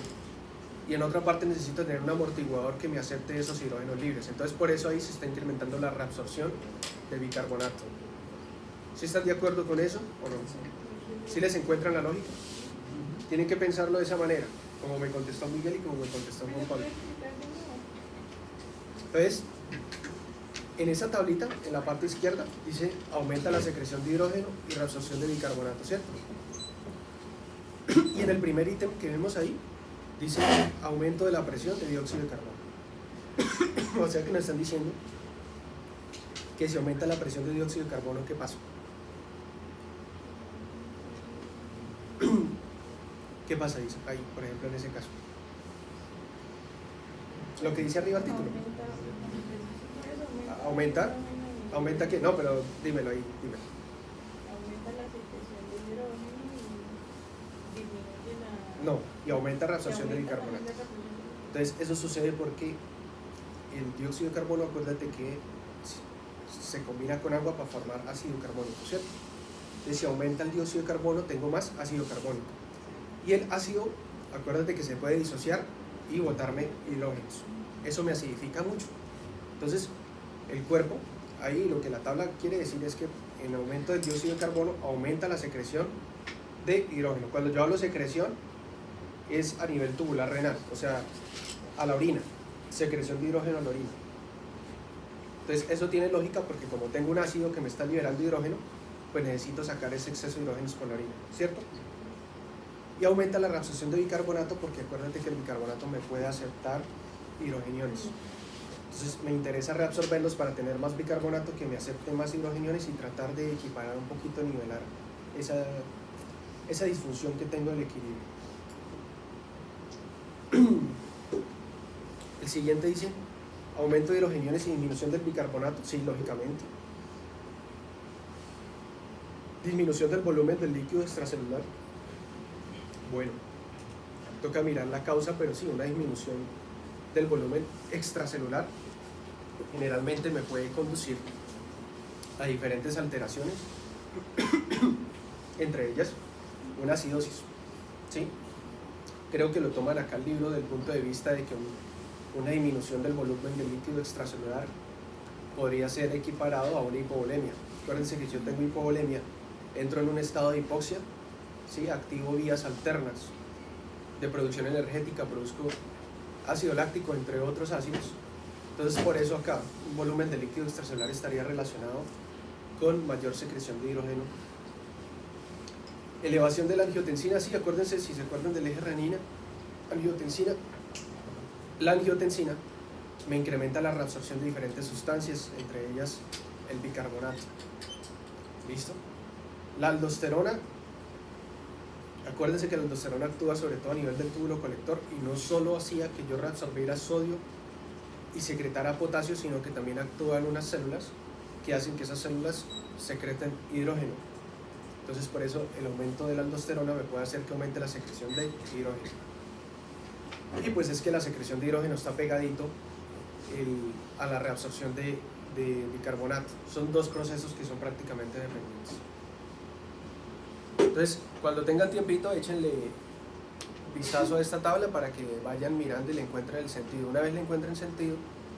y en otra parte necesito tener un amortiguador que me acepte esos hidrógenos libres. Entonces por eso ahí se está incrementando la reabsorción de bicarbonato. ¿Sí están de acuerdo con eso o no? ¿Sí les encuentran la lógica? Tienen que pensarlo de esa manera, como me contestó Miguel y como me contestó Juan Pablo. Entonces, en esa tablita, en la parte izquierda, dice aumenta la secreción de hidrógeno y reabsorción de bicarbonato, ¿cierto? Y en el primer ítem que vemos ahí, dice aumento de la presión de dióxido de carbono. O sea que nos están diciendo que si aumenta la presión de dióxido de carbono, ¿qué pasa? ¿Qué pasa ahí, por ejemplo, en ese caso? Lo que dice arriba el título. ¿Aumenta qué? No, pero dímelo ahí, dímelo. Aumenta la secreción de hidrógeno y disminuye la... No, y aumenta la reabsorción de bicarbonato. Entonces, eso sucede porque el dióxido de carbono, acuérdate que se combina con agua para formar ácido carbónico, ¿cierto? Entonces, si aumenta el dióxido de carbono, tengo más ácido carbónico. Y el ácido, acuérdate que se puede disociar y botarme hidrógenos. Eso me acidifica mucho. Entonces, el cuerpo, ahí lo que la tabla quiere decir es que en aumento del dióxido de carbono aumenta la secreción de hidrógeno. Cuando yo hablo de secreción, es a nivel tubular renal, o sea, a la orina, secreción de hidrógeno a la orina. Entonces, eso tiene lógica porque como tengo un ácido que me está liberando hidrógeno, pues necesito sacar ese exceso de hidrógenos por la orina, ¿cierto? Y aumenta la reabsorción de bicarbonato porque acuérdate que el bicarbonato me puede aceptar hidrogeniones. Entonces me interesa reabsorberlos para tener más bicarbonato que me acepte más hidrogeniones y tratar de equiparar un poquito, nivelar esa disfunción que tengo del equilibrio. El siguiente dice aumento de hidrogeniones y disminución del bicarbonato. Sí, lógicamente. Disminución del volumen del líquido extracelular. Bueno, toca mirar la causa, pero sí, una disminución del volumen extracelular generalmente me puede conducir a diferentes alteraciones, entre ellas una acidosis, ¿sí? creo que lo toman acá el libro del punto de vista de que una disminución del volumen de líquido extracelular podría ser equiparado a una hipovolemia. Acuérdense que si yo tengo hipovolemia, entro en un estado de hipoxia, ¿sí? Activo vías alternas de producción energética, produzco ácido láctico, entre otros ácidos. Entonces, por eso acá un volumen de líquido extracelular estaría relacionado con mayor secreción de hidrógeno. Elevación de la angiotensina, sí, acuérdense, si se acuerdan del eje renina, angiotensina. La angiotensina me incrementa la reabsorción de diferentes sustancias, entre ellas el bicarbonato. ¿Listo? La aldosterona, acuérdense que la aldosterona actúa sobre todo a nivel del túbulo colector y no solo hacía que yo reabsorbiera sodio y secretara potasio, sino que también actúa en unas células que hacen que esas células secreten hidrógeno. Entonces, por eso el aumento de la aldosterona me puede hacer que aumente la secreción de hidrógeno. Y pues es que la secreción de hidrógeno está pegadito a la reabsorción de bicarbonato. Son dos procesos que son prácticamente dependientes. Entonces, cuando tengan tiempito, échenle vistazo a esta tabla para que vayan mirando y le encuentren el sentido. Una vez le encuentren sentido,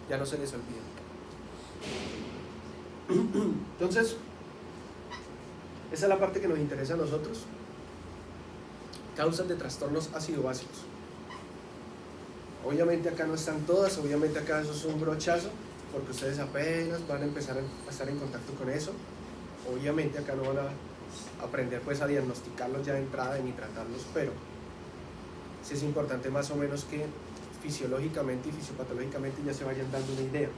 ya no se les olvida. Entonces, esa es la parte que nos interesa a nosotros. Causas de trastornos ácido-básicos. Obviamente acá no están todas, obviamente acá eso es un brochazo, porque ustedes apenas van a empezar a estar en contacto con eso. Obviamente acá no van a aprender pues a diagnosticarlos ya de entrada ni tratarlos, pero sí es importante más o menos que fisiológicamente y fisiopatológicamente ya se vayan dando una idea.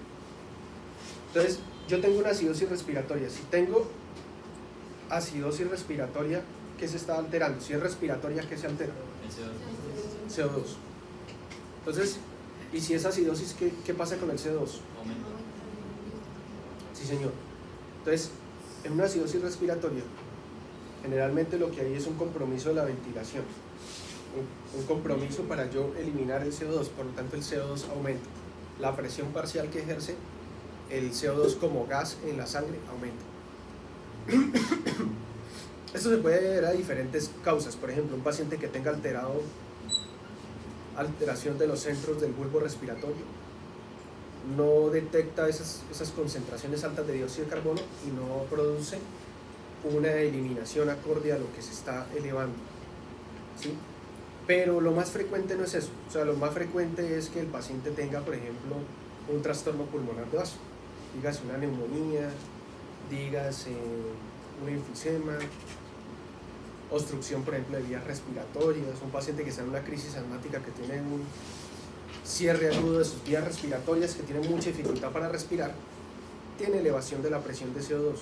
Entonces, yo tengo una acidosis respiratoria. Si tengo acidosis respiratoria, ¿qué se está alterando? Si es respiratoria, ¿qué se altera? El CO2. CO2. Entonces, y si es acidosis, ¿qué pasa con el CO2? Aumenta. Sí, señor. Entonces, en una acidosis respiratoria, generalmente lo que hay es un compromiso de la ventilación. Un compromiso para yo eliminar el CO2, por lo tanto el CO2 aumenta. La presión parcial que ejerce el CO2 como gas en la sangre aumenta. Esto se puede ver a diferentes causas. Por ejemplo, un paciente que tenga alteración de los centros del bulbo respiratorio no detecta esas concentraciones altas de dióxido de carbono y no produce una eliminación acorde a lo que se está elevando, ¿sí? Pero lo más frecuente no es eso. O sea, lo más frecuente es que el paciente tenga, por ejemplo, un trastorno pulmonar de vaso, dígase una neumonía, dígase un enfisema, obstrucción, por ejemplo, de vías respiratorias, un paciente que está en una crisis asmática, que tiene un cierre agudo de sus vías respiratorias, que tiene mucha dificultad para respirar, tiene elevación de la presión de CO2.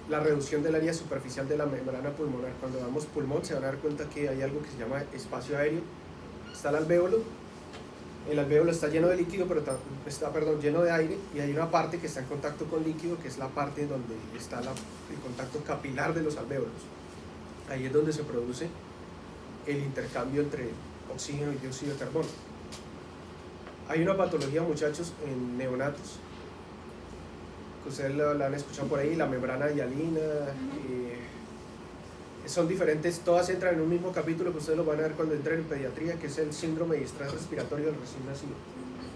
La reducción del área superficial de la membrana pulmonar. Cuando damos pulmón se van a dar cuenta que hay algo que se llama espacio aéreo. Está el alvéolo está lleno de líquido, pero está lleno de aire, y hay una parte que está en contacto con líquido, que es la parte donde está el contacto capilar de los alvéolos. Ahí es donde se produce el intercambio entre oxígeno y dióxido de carbono. Hay una patología, muchachos, en neonatos, que ustedes la han escuchado por ahí, la membrana hialina. Son diferentes, todas entran en un mismo capítulo que ustedes lo van a ver cuando entren en pediatría, que es el síndrome de distrés respiratorio del recién nacido.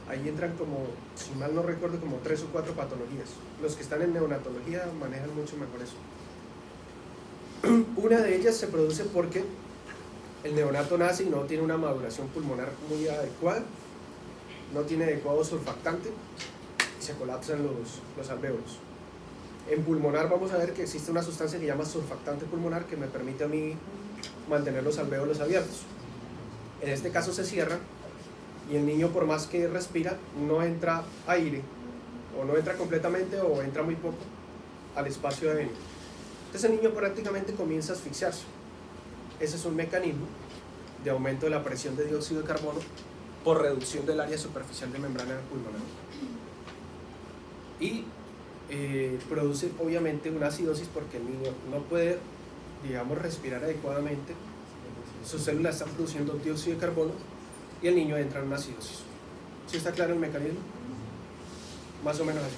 Ahí entran como, si mal no recuerdo, como 3 o 4 patologías. Los que están en neonatología manejan mucho mejor eso. Una de ellas se produce porque el neonato nace y no tiene una maduración pulmonar muy adecuada, no tiene adecuado surfactante y se colapsan los alvéolos. En pulmonar vamos a ver que existe una sustancia que se llama surfactante pulmonar, que me permite a mí mantener los alvéolos abiertos. En este caso se cierra y el niño, por más que respira, no entra aire, o no entra completamente o entra muy poco al espacio aéreo. Entonces el niño prácticamente comienza a asfixiarse. Ese es un mecanismo de aumento de la presión de dióxido de carbono por reducción del área superficial de membrana pulmonar. Y produce obviamente una acidosis porque el niño no puede, digamos, respirar adecuadamente, sus células están produciendo dióxido de carbono y el niño entra en una acidosis. ¿Sí está claro el mecanismo? Más o menos así.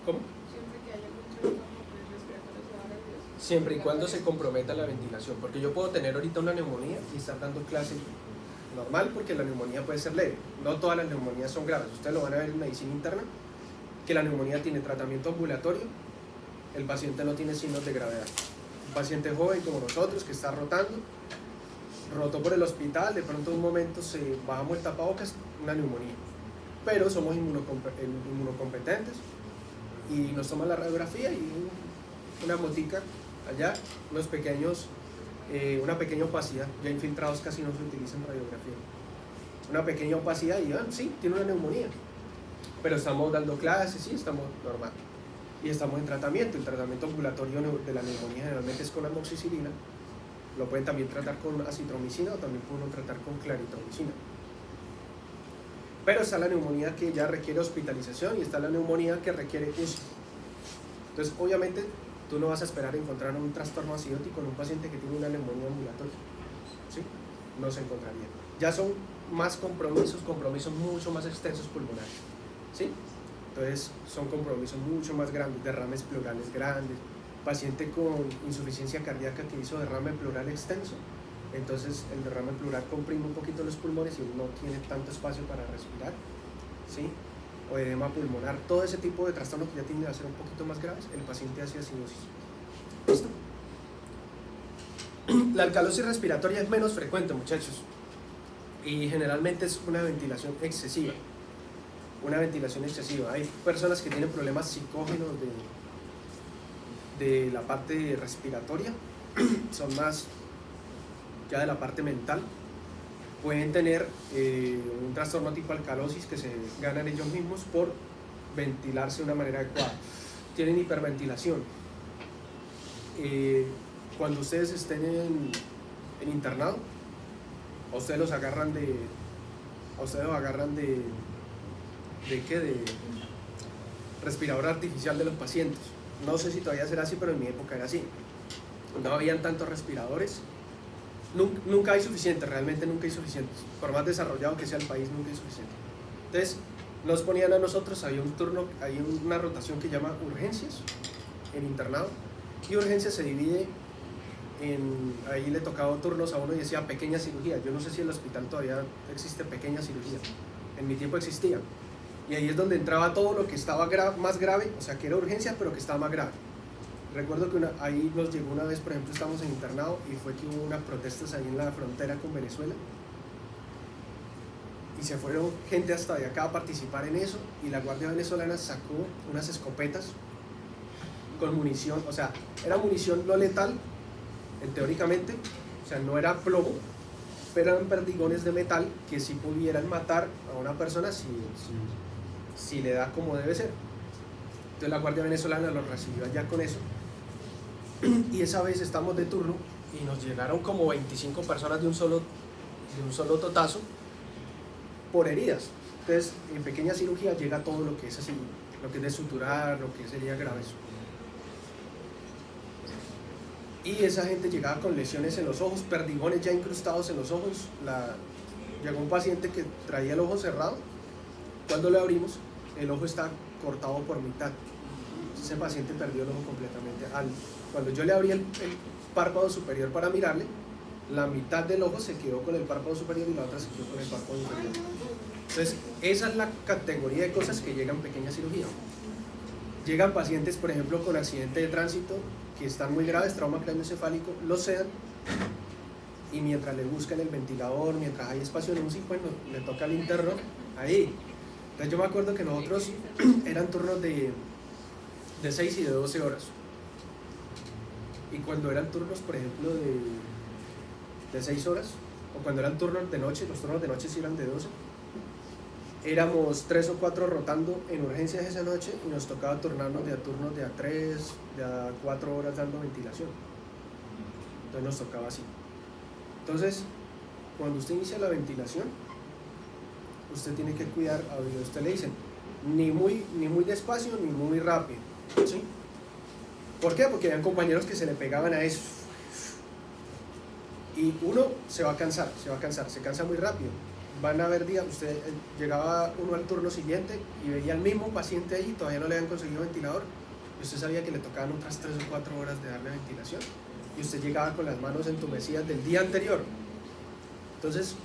¿Cómo? Siempre que haya algún trastorno respiratorio se va a dar siempre y cuando se comprometa la ventilación, porque yo puedo tener ahorita una neumonía y estar dando clase normal, porque la neumonía puede ser leve, no todas las neumonías son graves, ustedes lo van a ver en medicina interna, que la neumonía tiene tratamiento ambulatorio, el paciente no tiene signos de gravedad. Un paciente joven como nosotros que está rotó por el hospital, de pronto en un momento se bajamos el tapabocas, una neumonía, pero somos inmunocompetentes y nos toman la radiografía y una motica allá, una pequeña opacidad, ya infiltrados casi no se utiliza en radiografía, una pequeña opacidad y sí, tiene una neumonía, pero estamos dando clases, sí, estamos normal y estamos en tratamiento. El tratamiento ambulatorio de la neumonía generalmente es con amoxicilina, lo pueden también tratar con acitromicina o también pueden tratar con claritromicina. Pero está la neumonía que ya requiere hospitalización y está la neumonía que requiere UCI. Entonces, obviamente, tú no vas a esperar encontrar un trastorno acidótico en un paciente que tiene una neumonía ambulatoria, ¿sí? No se encontraría. Ya son más compromisos mucho más extensos pulmonares, ¿sí? Entonces, son compromisos mucho más grandes, derrames pleurales grandes, paciente con insuficiencia cardíaca que hizo derrame pleural extenso, entonces el derrame pleural comprime un poquito los pulmones y no tiene tanto espacio para respirar, ¿sí? O edema pulmonar, todo ese tipo de trastornos que ya tienden a ser un poquito más graves, el paciente hace acidosis. ¿Listo? La alcalosis respiratoria es menos frecuente, muchachos, y generalmente es una ventilación excesiva. Hay personas que tienen problemas psicógenos de la parte respiratoria, son más ya de la parte mental, pueden tener un trastorno tipo alcalosis que se ganan ellos mismos por ventilarse de una manera adecuada. Tienen hiperventilación. Cuando ustedes estén en internado, a ustedes los agarran de respirador artificial de los pacientes. No sé si todavía será así, pero en mi época era así. No habían tantos respiradores. Nunca hay suficientes, realmente nunca hay suficientes. Por más desarrollado que sea el país, nunca hay suficiente. Entonces, nos ponían a nosotros, hay una rotación que llama urgencias en internado, y urgencias se divide ahí le tocaba turnos a uno y decía pequeña cirugía. Yo no sé si en el hospital todavía existe pequeña cirugía, en mi tiempo existía, y ahí es donde entraba todo lo que estaba más grave, o sea que era urgencia pero que estaba más grave. Recuerdo que ahí nos llegó una vez, por ejemplo, estábamos en internado y fue que hubo unas protestas ahí en la frontera con Venezuela y se fueron gente hasta de acá a participar en eso, y la Guardia Venezolana sacó unas escopetas con munición, o sea, era munición no letal, teóricamente, o sea, no era plomo, pero eran perdigones de metal que sí pudieran matar a una persona si le da como debe ser. Entonces la Guardia Venezolana los recibió allá con eso, y esa vez estamos de turno y nos llegaron como 25 personas de un solo totazo por heridas. Entonces en pequeña cirugía llega todo lo que es así, lo que es de suturar, lo que sería grave. Y esa gente llegaba con lesiones en los ojos, perdigones ya incrustados en los ojos. Llegó un paciente que traía el ojo cerrado. Cuando le abrimos, el ojo está cortado por mitad. Ese paciente perdió el ojo completamente. Cuando yo le abrí el párpado superior para mirarle, la mitad del ojo se quedó con el párpado superior y la otra se quedó con el párpado inferior. Entonces, esa es la categoría de cosas que llegan pequeña cirugía. Llegan pacientes, por ejemplo, con accidente de tránsito, que están muy graves, trauma craneoencefálico, lo sedan, y mientras le buscan el ventilador, mientras hay espacio en un UCI, pues le toca al interno ahí. Entonces yo me acuerdo que nosotros eran turnos de 6 y de 12 horas. Y cuando eran turnos, por ejemplo, de 6 horas, o cuando eran turnos de noche, los turnos de noche sí eran de 12, éramos 3 o 4 rotando en urgencias esa noche, y nos tocaba turnarnos de a turnos de a 3, de a 4 horas dando ventilación. Entonces nos tocaba así. Entonces, cuando usted inicia la ventilación, usted tiene que cuidar, a usted le dicen, ni muy despacio ni muy rápido, ¿sí? ¿Por qué? Porque habían compañeros que se le pegaban a eso. Y uno se va a cansar, se cansa muy rápido. Van a haber días, usted llegaba uno al turno siguiente y veía al mismo paciente ahí, todavía no le habían conseguido ventilador, y usted sabía que le tocaban otras 3 o 4 horas de darle ventilación, y usted llegaba con las manos entumecidas del día anterior. Entonces,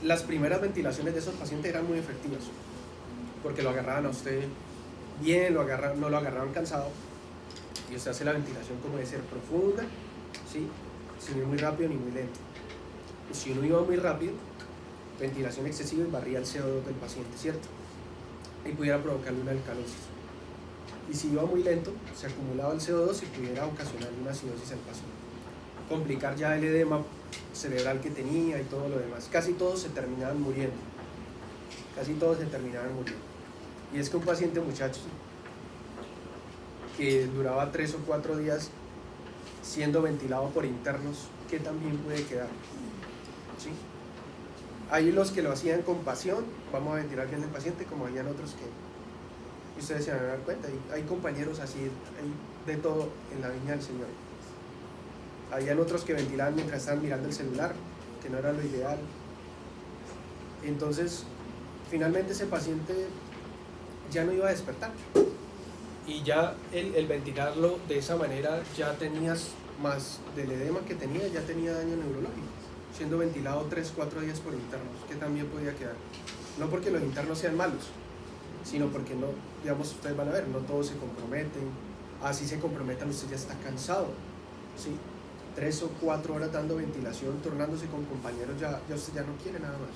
las primeras ventilaciones de esos pacientes eran muy efectivas, porque lo agarraban a usted bien, no lo agarraban cansado, y usted hace la ventilación como debe ser, profunda, ¿sí? Sin ir muy rápido ni muy lento. Y si uno iba muy rápido, ventilación excesiva y barría el CO2 del paciente, ¿cierto? Y pudiera provocarle una alcalosis. Y si iba muy lento, se acumulaba el CO2 y pudiera ocasionarle una acidosis al paciente. Complicar ya el edema cerebral que tenía y todo lo demás. Casi todos se terminaban muriendo. Casi todos se terminaban muriendo. Y es que un paciente, muchachos, que duraba 3 o 4 días siendo ventilado por internos, ¿qué también puede quedar? ¿Sí? Hay los que lo hacían con pasión, vamos a ventilar bien al paciente, como habían otros que, y ustedes se van a dar cuenta, hay compañeros así, hay de todo en la viña del Señor. Habían otros que ventilaban mientras estaban mirando el celular, que no era lo ideal. Entonces, finalmente ese paciente ya no iba a despertar. Y ya el ventilarlo de esa manera, ya tenías más del edema que tenía, ya tenía daño neurológico, siendo ventilado 3-4 días por internos, que también podía quedar. No porque los internos sean malos, sino porque no, digamos, ustedes van a ver, no todos se comprometen. Así se comprometan, usted ya está cansado, ¿sí? 3 o 4 horas dando ventilación, turnándose con compañeros, ya usted ya no quiere nada más.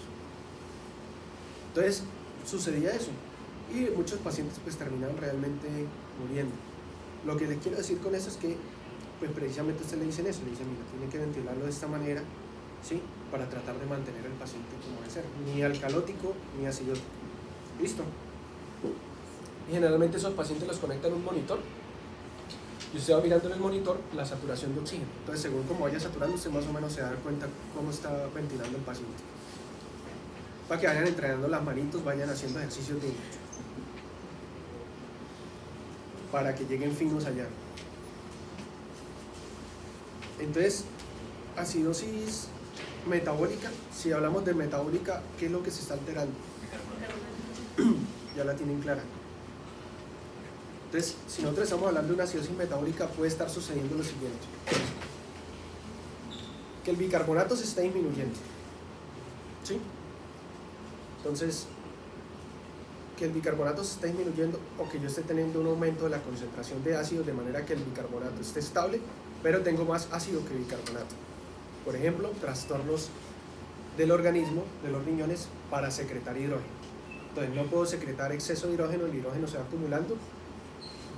Entonces, sucedía eso. Y muchos pacientes pues terminaron realmente muriendo. Lo que le quiero decir con eso es que pues precisamente usted le dicen eso, le dicen, mira, tiene que ventilarlo de esta manera, ¿sí? Para tratar de mantener al paciente como debe ser, ni alcalótico ni acidótico. ¿Listo? Y generalmente esos pacientes los conectan a un monitor y usted va mirando en el monitor la saturación de oxígeno. Entonces, según como vaya saturando, usted más o menos se da cuenta cómo está ventilando el paciente. Para que vayan entrenando las manitos, vayan haciendo ejercicios para que lleguen finos allá. Entonces, acidosis metabólica, si hablamos de metabólica, ¿qué es lo que se está alterando? Ya la tienen clara. Entonces, si nosotros estamos hablando de una acidosis metabólica, puede estar sucediendo lo siguiente: que el bicarbonato se está disminuyendo, ¿sí? Entonces, que el bicarbonato se está disminuyendo o que yo esté teniendo un aumento de la concentración de ácidos de manera que el bicarbonato esté estable, pero tengo más ácido que bicarbonato. Por ejemplo, trastornos del organismo, de los riñones, para secretar hidrógeno. Entonces, no puedo secretar exceso de hidrógeno, el hidrógeno se va acumulando.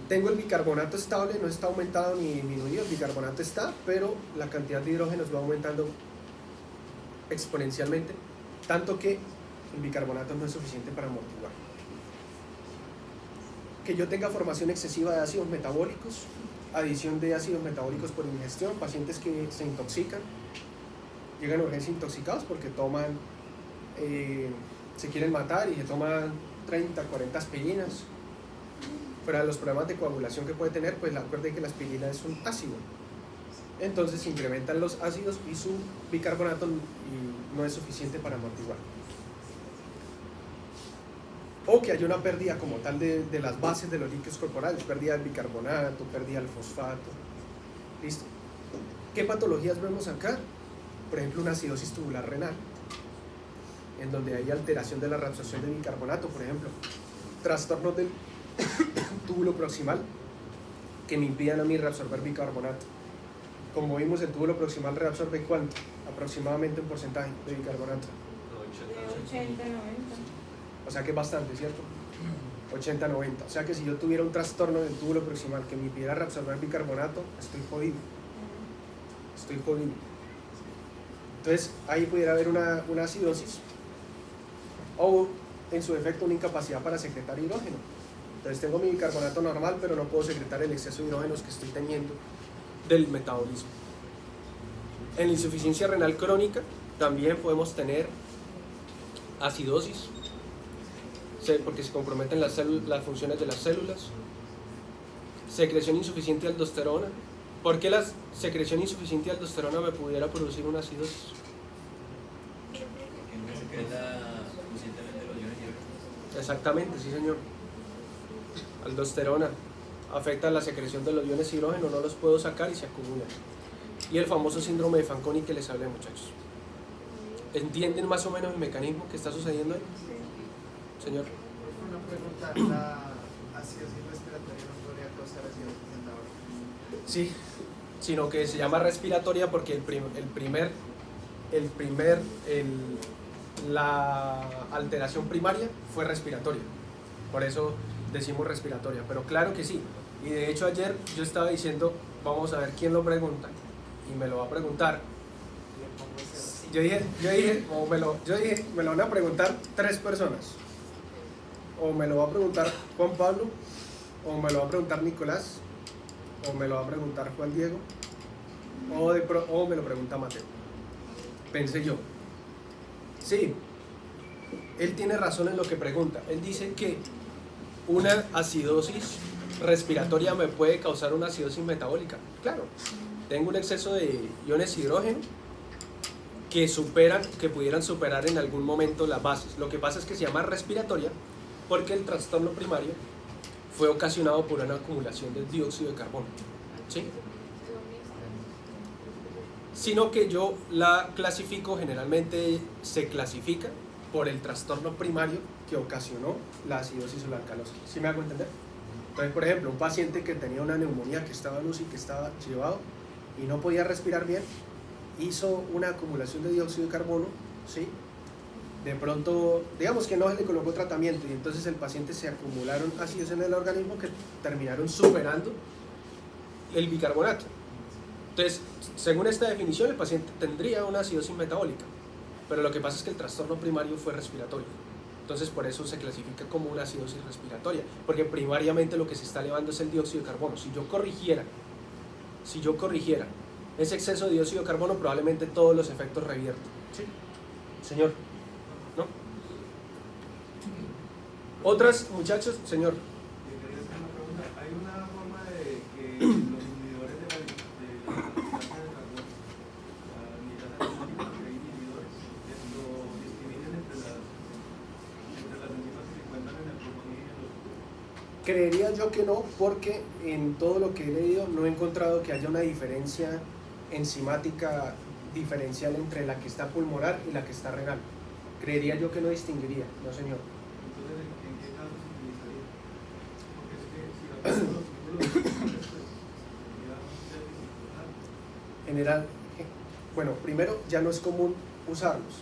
Tengo el bicarbonato estable, no está aumentado ni disminuido, el bicarbonato está, pero la cantidad de hidrógenos va aumentando exponencialmente, tanto que el bicarbonato no es suficiente para amortiguar. Que yo tenga formación excesiva de ácidos metabólicos, adición de ácidos metabólicos por ingestión, pacientes que se intoxican, llegan a urgencia intoxicados porque toman, se quieren matar y se toman 30, 40 aspirinas. Para los problemas de coagulación que puede tener, pues acuérdense que la aspirina es un ácido. Entonces se incrementan los ácidos y su bicarbonato no es suficiente para amortiguar. O que haya una pérdida como tal de las bases de los líquidos corporales, pérdida del bicarbonato, pérdida del fosfato. ¿Listo? ¿Qué patologías vemos acá? Por ejemplo, una acidosis tubular renal, en donde hay alteración de la reabsorción de bicarbonato, por ejemplo. Trastornos del túbulo proximal que me impidan a mí reabsorber bicarbonato. Como vimos, el túbulo proximal reabsorbe ¿cuánto? Aproximadamente un porcentaje de bicarbonato. De 80, 90. O sea que es bastante, ¿cierto? 80-90. O sea que si yo tuviera un trastorno del túbulo proximal que me impidiera reabsorber bicarbonato, estoy jodido. Estoy jodido. Entonces ahí pudiera haber una acidosis o en su defecto una incapacidad para secretar hidrógeno. Entonces tengo mi bicarbonato normal, pero no puedo secretar el exceso de hidrógenos que estoy teniendo del metabolismo. En la insuficiencia renal crónica también podemos tener acidosis, porque se comprometen las funciones de las células. Secreción insuficiente de aldosterona. ¿Por qué la secreción insuficiente de aldosterona me pudiera producir una acidosis? Porque no secreta suficientemente los iones hidrógenos. Exactamente, sí señor. Aldosterona. afecta la secreción de los iones hidrógeno, no los puedo sacar y se acumulan. Y el famoso síndrome de Fanconi que les hablé, muchachos. ¿Entienden más o menos el mecanismo que está sucediendo ahí? Señor. Una pregunta, la acidosis respiratoria no podría causar acidosis en la orina. Sí, sino que se llama respiratoria porque la alteración primaria fue respiratoria. Por eso decimos respiratoria, pero claro que sí. Y de hecho ayer yo estaba diciendo, vamos a ver quién lo pregunta, y me lo va a preguntar. Yo dije, me lo van a preguntar 3 personas. O me lo va a preguntar Juan Pablo, o me lo va a preguntar Nicolás, o me lo va a preguntar Juan Diego, o me lo pregunta Mateo. Pensé yo. Sí, él tiene razón en lo que pregunta. Él dice que una acidosis respiratoria me puede causar una acidosis metabólica. Claro, tengo un exceso de iones hidrógeno que pudieran superar en algún momento las bases. Lo que pasa es que se llama respiratoria porque el trastorno primario fue ocasionado por una acumulación de dióxido de carbono. ¿Sí? Sino que yo la clasifico, generalmente se clasifica por el trastorno primario que ocasionó la acidosis o la alcalosis. ¿Sí me hago entender? Entonces, por ejemplo, un paciente que tenía una neumonía, que estaba luz y que estaba llevado y no podía respirar bien, hizo una acumulación de dióxido de carbono, ¿sí? De pronto, digamos que no se le colocó tratamiento y entonces el paciente se acumularon ácidos en el organismo que terminaron superando el bicarbonato. Entonces, según esta definición, el paciente tendría una acidosis metabólica, pero lo que pasa es que el trastorno primario fue respiratorio. Entonces, por eso se clasifica como una acidosis respiratoria, porque primariamente lo que se está elevando es el dióxido de carbono. Si yo corrigiera ese exceso de dióxido de carbono, probablemente todos los efectos revierten. ¿Sí? Señor, ¿no? Otras, muchachos, señor. Yo quería hacer una pregunta. ¿Hay una forma de que los inhibidores de la nitrasa de carbono, la nitrasa de que hay inhibidores, lo discriminen entre las enzimas que se encuentran en el pulmón y en los pulmones? Creería yo que no, porque en todo lo que he leído no he encontrado que haya una diferencia enzimática diferencial entre la que está pulmonar y la que está renal. Creería yo que no distinguiría, no señor. Entonces, ¿en qué caso se utilizaría? Porque es que si hacemos los círculos, pues sería dificultad. General, bueno, primero ya no es común usarlos.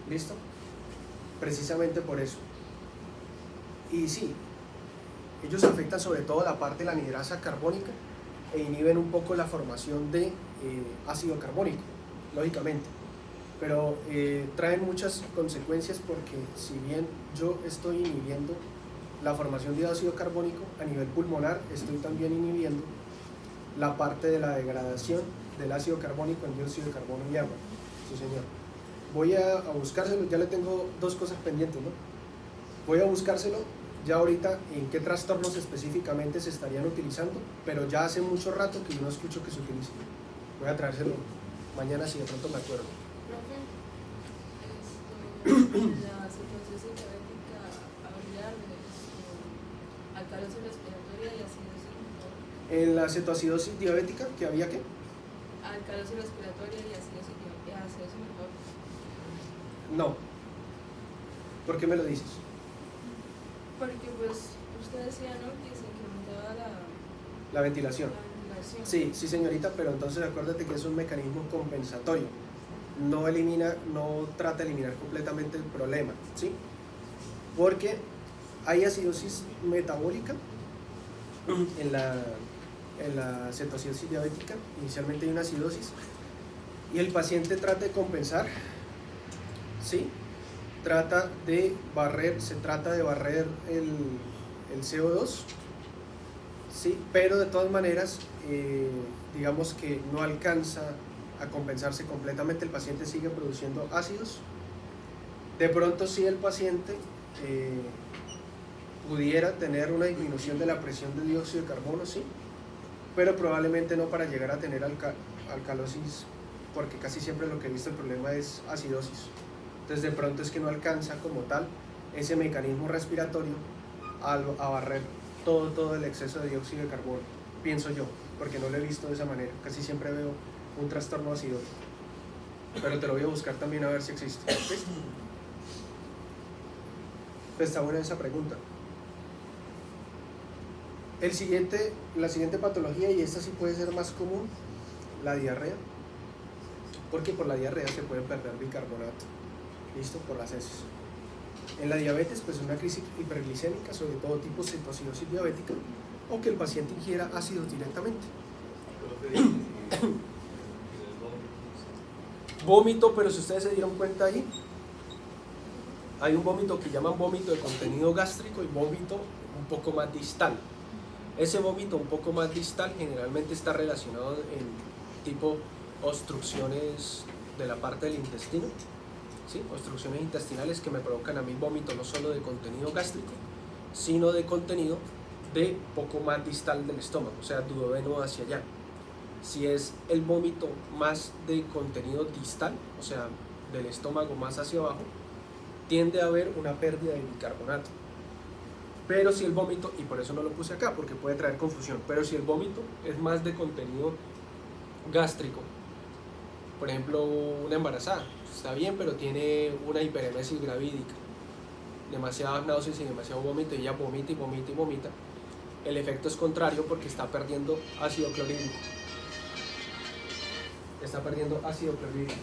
¿Listo? Precisamente por eso. Y sí, ellos afectan sobre todo la parte de la anhidrasa carbónica e inhiben un poco la formación de ácido carbónico, lógicamente. Pero traen muchas consecuencias porque si bien yo estoy inhibiendo la formación de ácido carbónico a nivel pulmonar, estoy también inhibiendo la parte de la degradación del ácido carbónico en dióxido de carbono y agua. Sí, señor. Voy a buscárselo, ya le tengo 2 cosas pendientes, ¿no? Voy a buscárselo ya ahorita en qué trastornos específicamente se estarían utilizando, pero ya hace mucho rato que yo no escucho que se utilice. Voy a traérselo mañana si de pronto me acuerdo. La cetosis diabética habría alcalosis respiratoria y acidosis motor. En la cetoacidosis diabética, ¿qué había qué? Alcalosis respiratoria y acidosis motor. No. ¿Por qué me lo dices? Porque pues usted decía, ¿no?, que se incrementaba La ventilación. la ventilación. Sí, sí señorita, pero entonces acuérdate que es un mecanismo compensatorio. No trata de eliminar completamente el problema, ¿sí? Porque hay acidosis metabólica en la cetoacidosis diabética. Inicialmente hay una acidosis y el paciente trata de compensar, ¿sí? Se trata de barrer el CO2, ¿sí? Pero de todas maneras, digamos que no alcanza a compensarse completamente, el paciente sigue produciendo ácidos. De pronto sí el paciente pudiera tener una disminución de la presión de dióxido de carbono, sí, pero probablemente no para llegar a tener alcalosis, porque casi siempre lo que he visto el problema es acidosis. Entonces de pronto es que no alcanza como tal ese mecanismo respiratorio a barrer todo el exceso de dióxido de carbono, pienso yo, porque no lo he visto de esa manera. Casi siempre veo un trastorno acidótico, pero te lo voy a buscar también a ver si existe. ¿Listo? Pues está buena esa pregunta. La siguiente patología, y esta sí puede ser más común, la diarrea, porque por la diarrea se puede perder bicarbonato, listo, por las heces. En la diabetes, pues una crisis hiperglicémica, sobre todo tipo cetoacidosis diabética, o que el paciente ingiera ácidos directamente. Vómito, pero si ustedes se dieron cuenta ahí, hay un vómito que llaman vómito de contenido gástrico y vómito un poco más distal. Ese vómito un poco más distal generalmente está relacionado en tipo obstrucciones de la parte del intestino, ¿sí? Obstrucciones intestinales que me provocan a mí vómito no solo de contenido gástrico, sino de contenido de poco más distal del estómago, o sea, duodeno hacia allá. Si es el vómito más de contenido distal, o sea, del estómago más hacia abajo, tiende a haber una pérdida de bicarbonato. Pero si el vómito, y por eso no lo puse acá, porque puede traer confusión, pero si el vómito es más de contenido gástrico, por ejemplo, una embarazada, está bien, pero tiene una hiperemesis gravídica, demasiadas náuseas y demasiado vómito, y ella vomita y vomita y vomita, el efecto es contrario porque está perdiendo ácido clorhídrico. Está perdiendo ácido clorhídrico.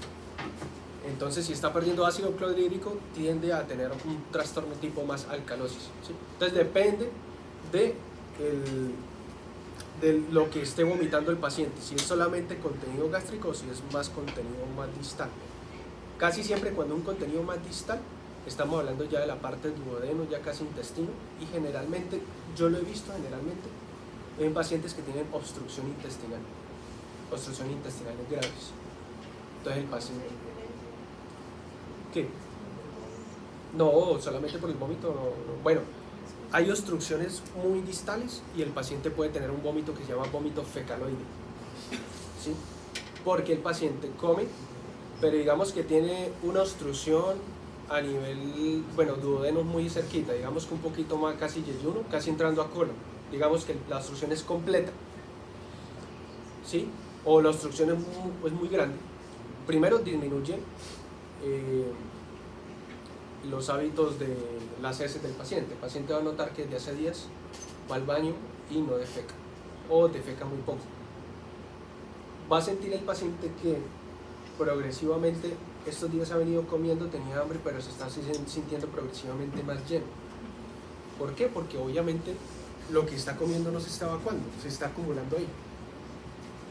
Entonces, si está perdiendo ácido clorhídrico, tiende a tener un trastorno tipo más alcalosis, ¿sí? Entonces, depende de lo que esté vomitando el paciente, si es solamente contenido gástrico o si es más contenido más distal. Casi siempre cuando un contenido más distal, estamos hablando ya de la parte del duodeno, ya casi intestino, y generalmente, yo lo he visto generalmente en pacientes que tienen obstrucciones intestinales graves. Entonces el paciente... ¿Qué? No, solamente por el vómito, no. Bueno, hay obstrucciones muy distales y el paciente puede tener un vómito que se llama vómito fecaloide, ¿sí? Porque el paciente come, pero digamos que tiene una obstrucción a nivel, bueno, duodeno muy cerquita, digamos que un poquito más, casi yeyuno, casi entrando a colon, digamos que la obstrucción es completa, ¿sí? O la obstrucción es muy grande. Primero disminuye los hábitos de las heces del paciente. El paciente va a notar que desde hace días va al baño y no defeca, o defeca muy poco. Va a sentir el paciente que progresivamente estos días ha venido comiendo, tenía hambre, pero se está sintiendo progresivamente más lleno. ¿Por qué? Porque obviamente lo que está comiendo no se está evacuando, se está acumulando ahí.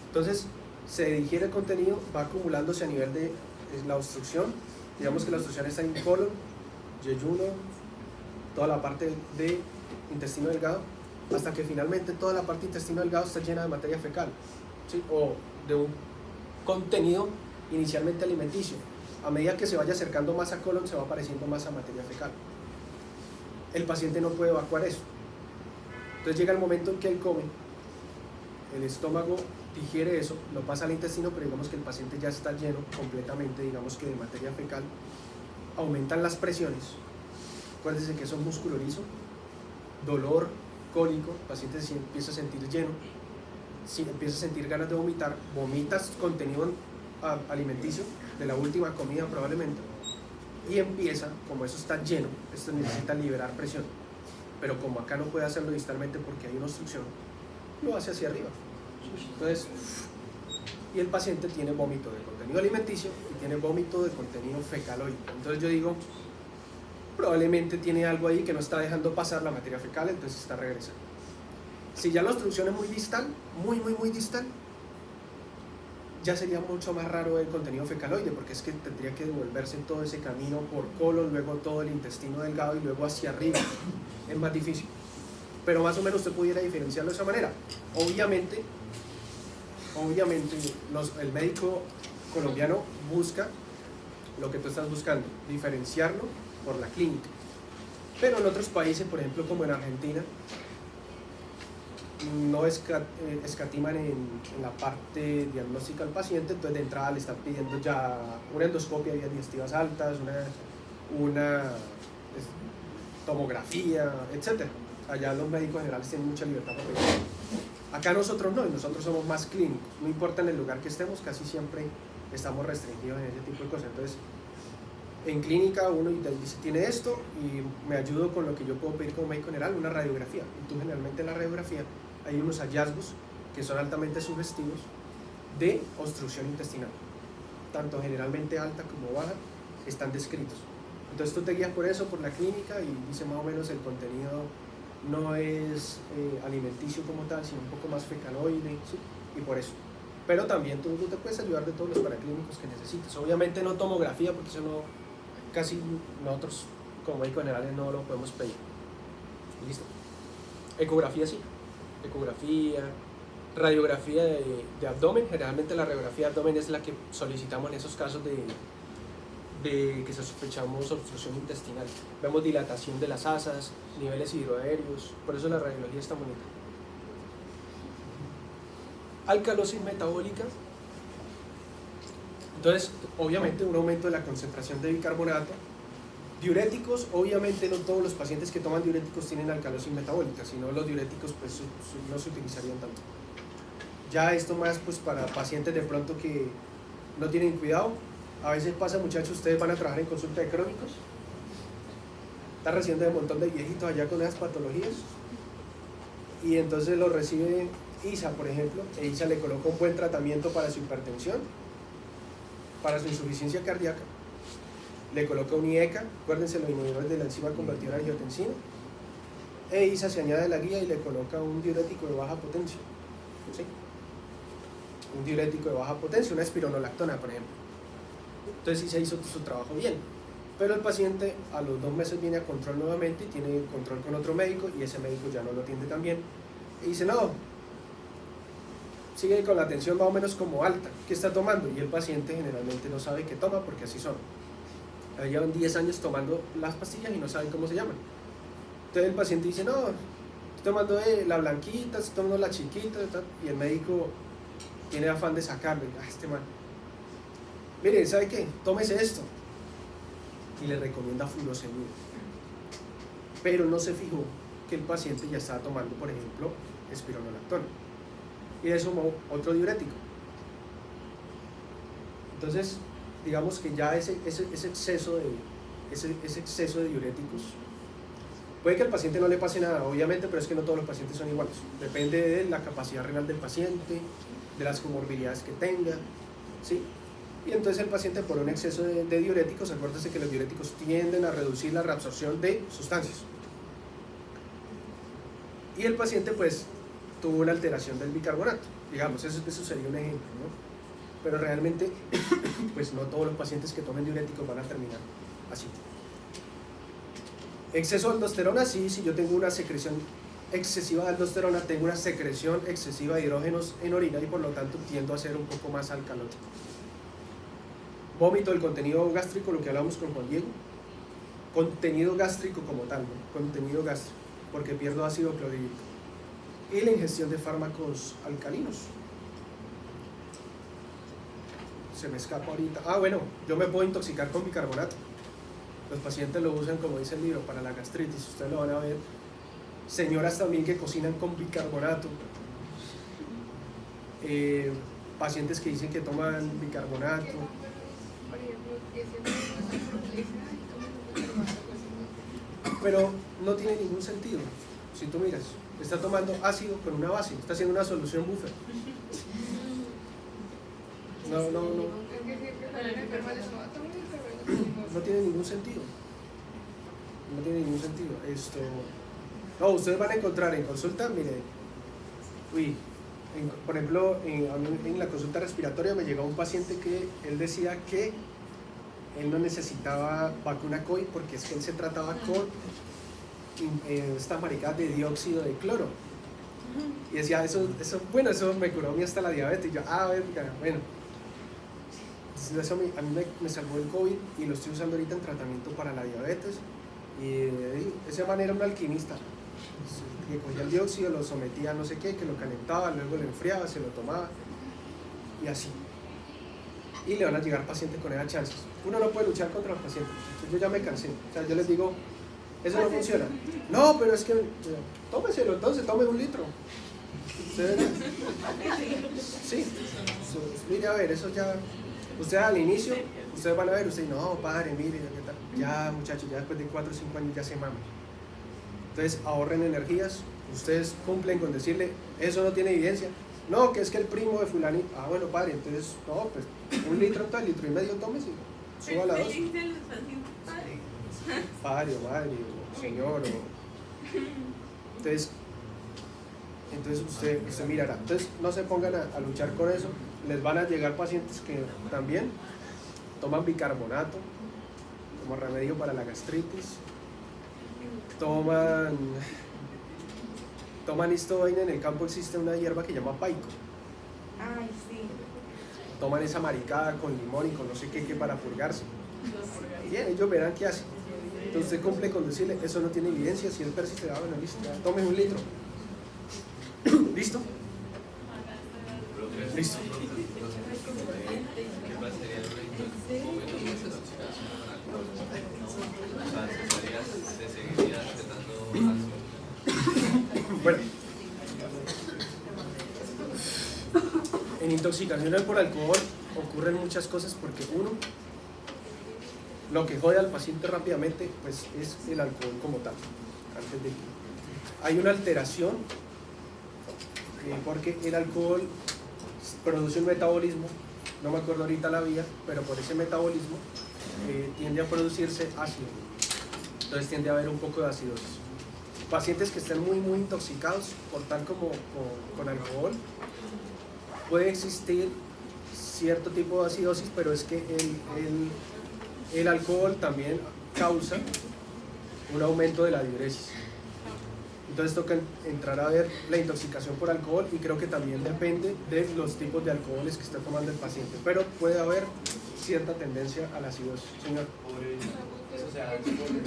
Entonces se digiere el contenido, va acumulándose a nivel de la obstrucción. Digamos que la obstrucción está en colon, yeyuno, toda la parte de intestino delgado, hasta que finalmente toda la parte de intestino delgado está llena de materia fecal, ¿sí? O de un contenido inicialmente alimenticio. A medida que se vaya acercando más a colon, se va apareciendo más a materia fecal. El paciente no puede evacuar eso. Entonces llega el momento en que él come, el estómago digiere eso, lo pasa al intestino, pero digamos que el paciente ya está lleno completamente, digamos que de materia fecal. Aumentan las presiones. Acuérdense que eso es músculo liso, dolor, cólico, el paciente se empieza a sentir lleno, empieza a sentir ganas de vomitar, vomitas contenido alimenticio de la última comida probablemente, y empieza, como eso está lleno, esto necesita liberar presión, pero como acá no puede hacerlo distalmente porque hay una obstrucción, lo hace hacia arriba. Entonces, y el paciente tiene vómito de contenido alimenticio y tiene vómito de contenido fecaloide. Entonces yo digo, probablemente tiene algo ahí que no está dejando pasar la materia fecal, entonces está regresando. Si ya la obstrucción es muy distal, muy distal, ya sería mucho más raro el contenido fecaloide, porque es que tendría que devolverse todo ese camino por colon, luego todo el intestino delgado y luego hacia arriba. Es más difícil. Pero más o menos usted pudiera diferenciarlo de esa manera. Obviamente el médico colombiano busca lo que tú estás buscando, diferenciarlo por la clínica. Pero en otros países, por ejemplo como en Argentina, no escatiman en la parte diagnóstica al paciente, entonces de entrada le están pidiendo ya una endoscopia de vías digestivas altas, una tomografía, etc. allá los médicos generales tienen mucha libertad para pedir. Acá nosotros no, y nosotros somos más clínicos. No importa en el lugar que estemos, casi siempre estamos restringidos en ese tipo de cosas. Entonces, en clínica uno dice, tiene esto y me ayudo con lo que yo puedo pedir como médico general, una radiografía. Y tú generalmente en la radiografía hay unos hallazgos que son altamente sugestivos de obstrucción intestinal. Tanto generalmente alta como baja están descritos. Entonces tú te guías por eso, por la clínica, y dice más o menos el contenido no es alimenticio como tal, sino un poco más fecaloide, ¿sí? Y por eso. Pero también tú te puedes ayudar de todos los paraclínicos que necesites. Obviamente no tomografía, porque eso no, casi nosotros como médicos generales no lo podemos pedir. ¿Listo? Ecografía sí. Ecografía, radiografía de abdomen. Generalmente la radiografía de abdomen es la que solicitamos en esos casos de que sospechamos obstrucción intestinal. Vemos dilatación de las asas, niveles hidroaéreos, por eso la radiología está bonita. Alcalosis metabólica. Entonces, obviamente un aumento de la concentración de bicarbonato. Diuréticos, obviamente no todos los pacientes que toman diuréticos tienen alcalosis metabólica, sino los diuréticos pues no se utilizarían tanto. Ya esto más pues para pacientes de pronto que no tienen cuidado. A veces pasa, muchachos, ustedes van a trabajar en consulta de crónicos, están recibiendo un montón de viejitos allá con esas patologías, y entonces lo recibe ISA, por ejemplo. ISA le coloca un buen tratamiento para su hipertensión, para su insuficiencia cardíaca, le coloca un IECA, acuérdense los inhibidores de la enzima convertidora de angiotensina, e ISA se añade a la guía y le coloca un diurético de baja potencia, ¿sí? Un diurético de baja potencia, una espironolactona, por ejemplo. Entonces sí se hizo su trabajo bien, pero el paciente a los 2 meses viene a control nuevamente y tiene control con otro médico, y ese médico ya no lo atiende tan bien y dice, no, sigue con la tensión más o menos como alta, ¿qué está tomando? Y el paciente generalmente no sabe qué toma, porque así son. Llevan 10 años tomando las pastillas y no saben cómo se llaman. Entonces el paciente dice, no, estoy tomando la blanquita, estoy tomando la chiquita, y el médico tiene afán de sacarlo, y este man, mire, ¿sabe qué? Tómese esto. Y le recomienda furosemida. Pero no se fijó que el paciente ya estaba tomando, por ejemplo, espironolactona. Y de eso otro diurético. Entonces, digamos que ya ese exceso de diuréticos, puede que al paciente no le pase nada, obviamente, pero es que no todos los pacientes son iguales. Depende de la capacidad renal del paciente, de las comorbilidades que tenga, ¿sí? Y entonces el paciente, por un exceso de diuréticos, acuérdense que los diuréticos tienden a reducir la reabsorción de sustancias. Y el paciente pues tuvo una alteración del bicarbonato, digamos, eso sería un ejemplo, ¿no? Pero realmente pues no todos los pacientes que tomen diuréticos van a terminar así. Exceso de aldosterona, sí, si yo tengo una secreción excesiva de aldosterona, tengo una secreción excesiva de hidrógenos en orina y por lo tanto tiendo a ser un poco más alcalótico. Vómito, el contenido gástrico, lo que hablamos con Juan Diego, contenido gástrico como tal, ¿no? Contenido gástrico, porque pierdo ácido clorhídrico. Y la ingestión de fármacos alcalinos. Se me escapa ahorita. Bueno, yo me puedo intoxicar con bicarbonato. Los pacientes lo usan, como dice el libro, para la gastritis. Ustedes lo van a ver. Señoras también que cocinan con bicarbonato. Pacientes que dicen que toman bicarbonato. Pero no tiene ningún sentido. Si tú miras, está tomando ácido con una base, está haciendo una solución buffer. No tiene ningún sentido. No tiene ningún sentido. Ustedes van a encontrar en consulta, mire, por ejemplo, en la consulta respiratoria me llegó un paciente que él decía que él no necesitaba vacuna COVID porque es que él se trataba con estas maricadas de dióxido de cloro. Y decía, eso me curó a mí hasta la diabetes. Y yo, bueno. Eso a mí me salvó el COVID y lo estoy usando ahorita en tratamiento para la diabetes. Y de esa manera un alquimista que cogía el dióxido, lo sometía a no sé qué, que lo calentaba, luego lo enfriaba, se lo tomaba y así. Y le van a llegar pacientes con esas chances. Uno no puede luchar contra los pacientes. Yo ya me cansé. O sea, yo les digo, Eso no funciona. No, pero es que, tómeselo entonces, tome 1 litro. ¿Usted verá? Sí, mire, a ver, eso ya, ustedes al inicio, ustedes van a ver, ustedes, no, padre, mire, ¿qué tal? Ya, muchachos, ya después de 4 o 5 años ya se maman. Entonces, ahorren energías, ustedes cumplen con decirle, eso no tiene evidencia. No, que es que el primo de fulanito, bueno, padre, entonces, no, pues, 1 litro, tal, 1,5 litros, tómese, suba la dosis. Padre o madre o señor entonces usted mirará. Entonces no se pongan a luchar con eso. Les van a llegar pacientes que también toman bicarbonato como remedio para la gastritis, toman esto. En el campo existe una hierba que se llama paico. Ay, sí. Toman esa maricada con limón y con no sé qué para purgarse. Bien, ellos verán qué hacen. Entonces usted cumple con decirle, eso no tiene evidencia, si él persiste, bueno, listo, tome 1 litro. ¿Listo? Listo. Bueno, en intoxicaciones por alcohol ocurren muchas cosas porque uno, lo que jode al paciente rápidamente pues es el alcohol como tal. Antes de que hay una alteración porque el alcohol produce un metabolismo, no me acuerdo ahorita la vía, pero por ese metabolismo tiende a producirse ácido, entonces tiende a haber un poco de acidosis. Pacientes que estén muy intoxicados por tal como con alcohol, puede existir cierto tipo de acidosis, pero es que el alcohol también causa un aumento de la diuresis. Entonces toca entrar a ver la intoxicación por alcohol y creo que también depende de los tipos de alcoholes que esté tomando el paciente, pero puede haber cierta tendencia a la acidosis. Señor. Eso se hace por el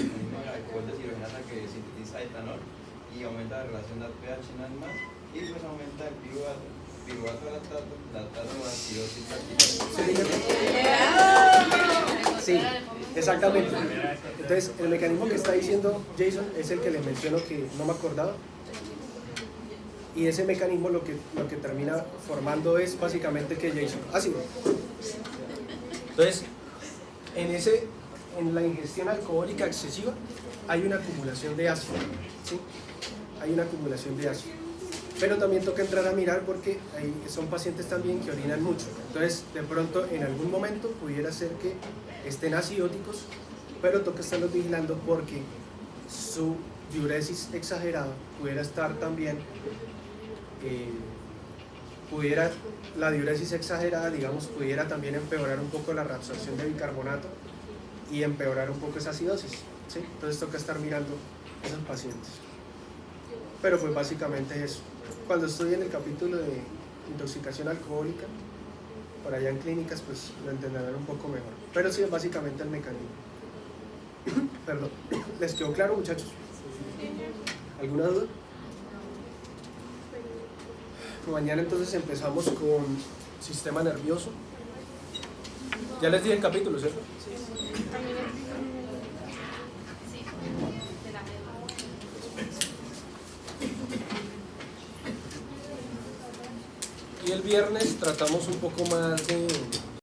alcohol deshidrogenasa que sintetiza etanol y aumenta la relación de pH en animas y pues aumenta el piruvato de lactato o acidosis láctica. Sí, exactamente. Entonces, el mecanismo que está diciendo Jason es el que le menciono que no me acordaba. Y ese mecanismo lo que termina formando es básicamente que Jason, ácido. Entonces, en la ingestión alcohólica excesiva hay una acumulación de ácido, ¿sí? Hay una acumulación de ácido. Pero también toca entrar a mirar porque son pacientes también que orinan mucho. Entonces, de pronto, en algún momento pudiera ser que estén acidóticos, pero toca estarlos vigilando porque su diuresis exagerada pudiera estar también, la diuresis exagerada, digamos, pudiera también empeorar un poco la reabsorción de bicarbonato y empeorar un poco esa acidosis, ¿sí? Entonces toca estar mirando esos pacientes. Pero pues básicamente es eso. Cuando estoy en el capítulo de intoxicación alcohólica, por allá en clínicas, pues lo entenderán un poco mejor. Pero sí, es básicamente el mecanismo. Perdón. ¿Les quedó claro, muchachos? ¿Alguna duda? Mañana entonces empezamos con sistema nervioso. Ya les di el capítulo, ¿cierto? Y el viernes tratamos un poco más de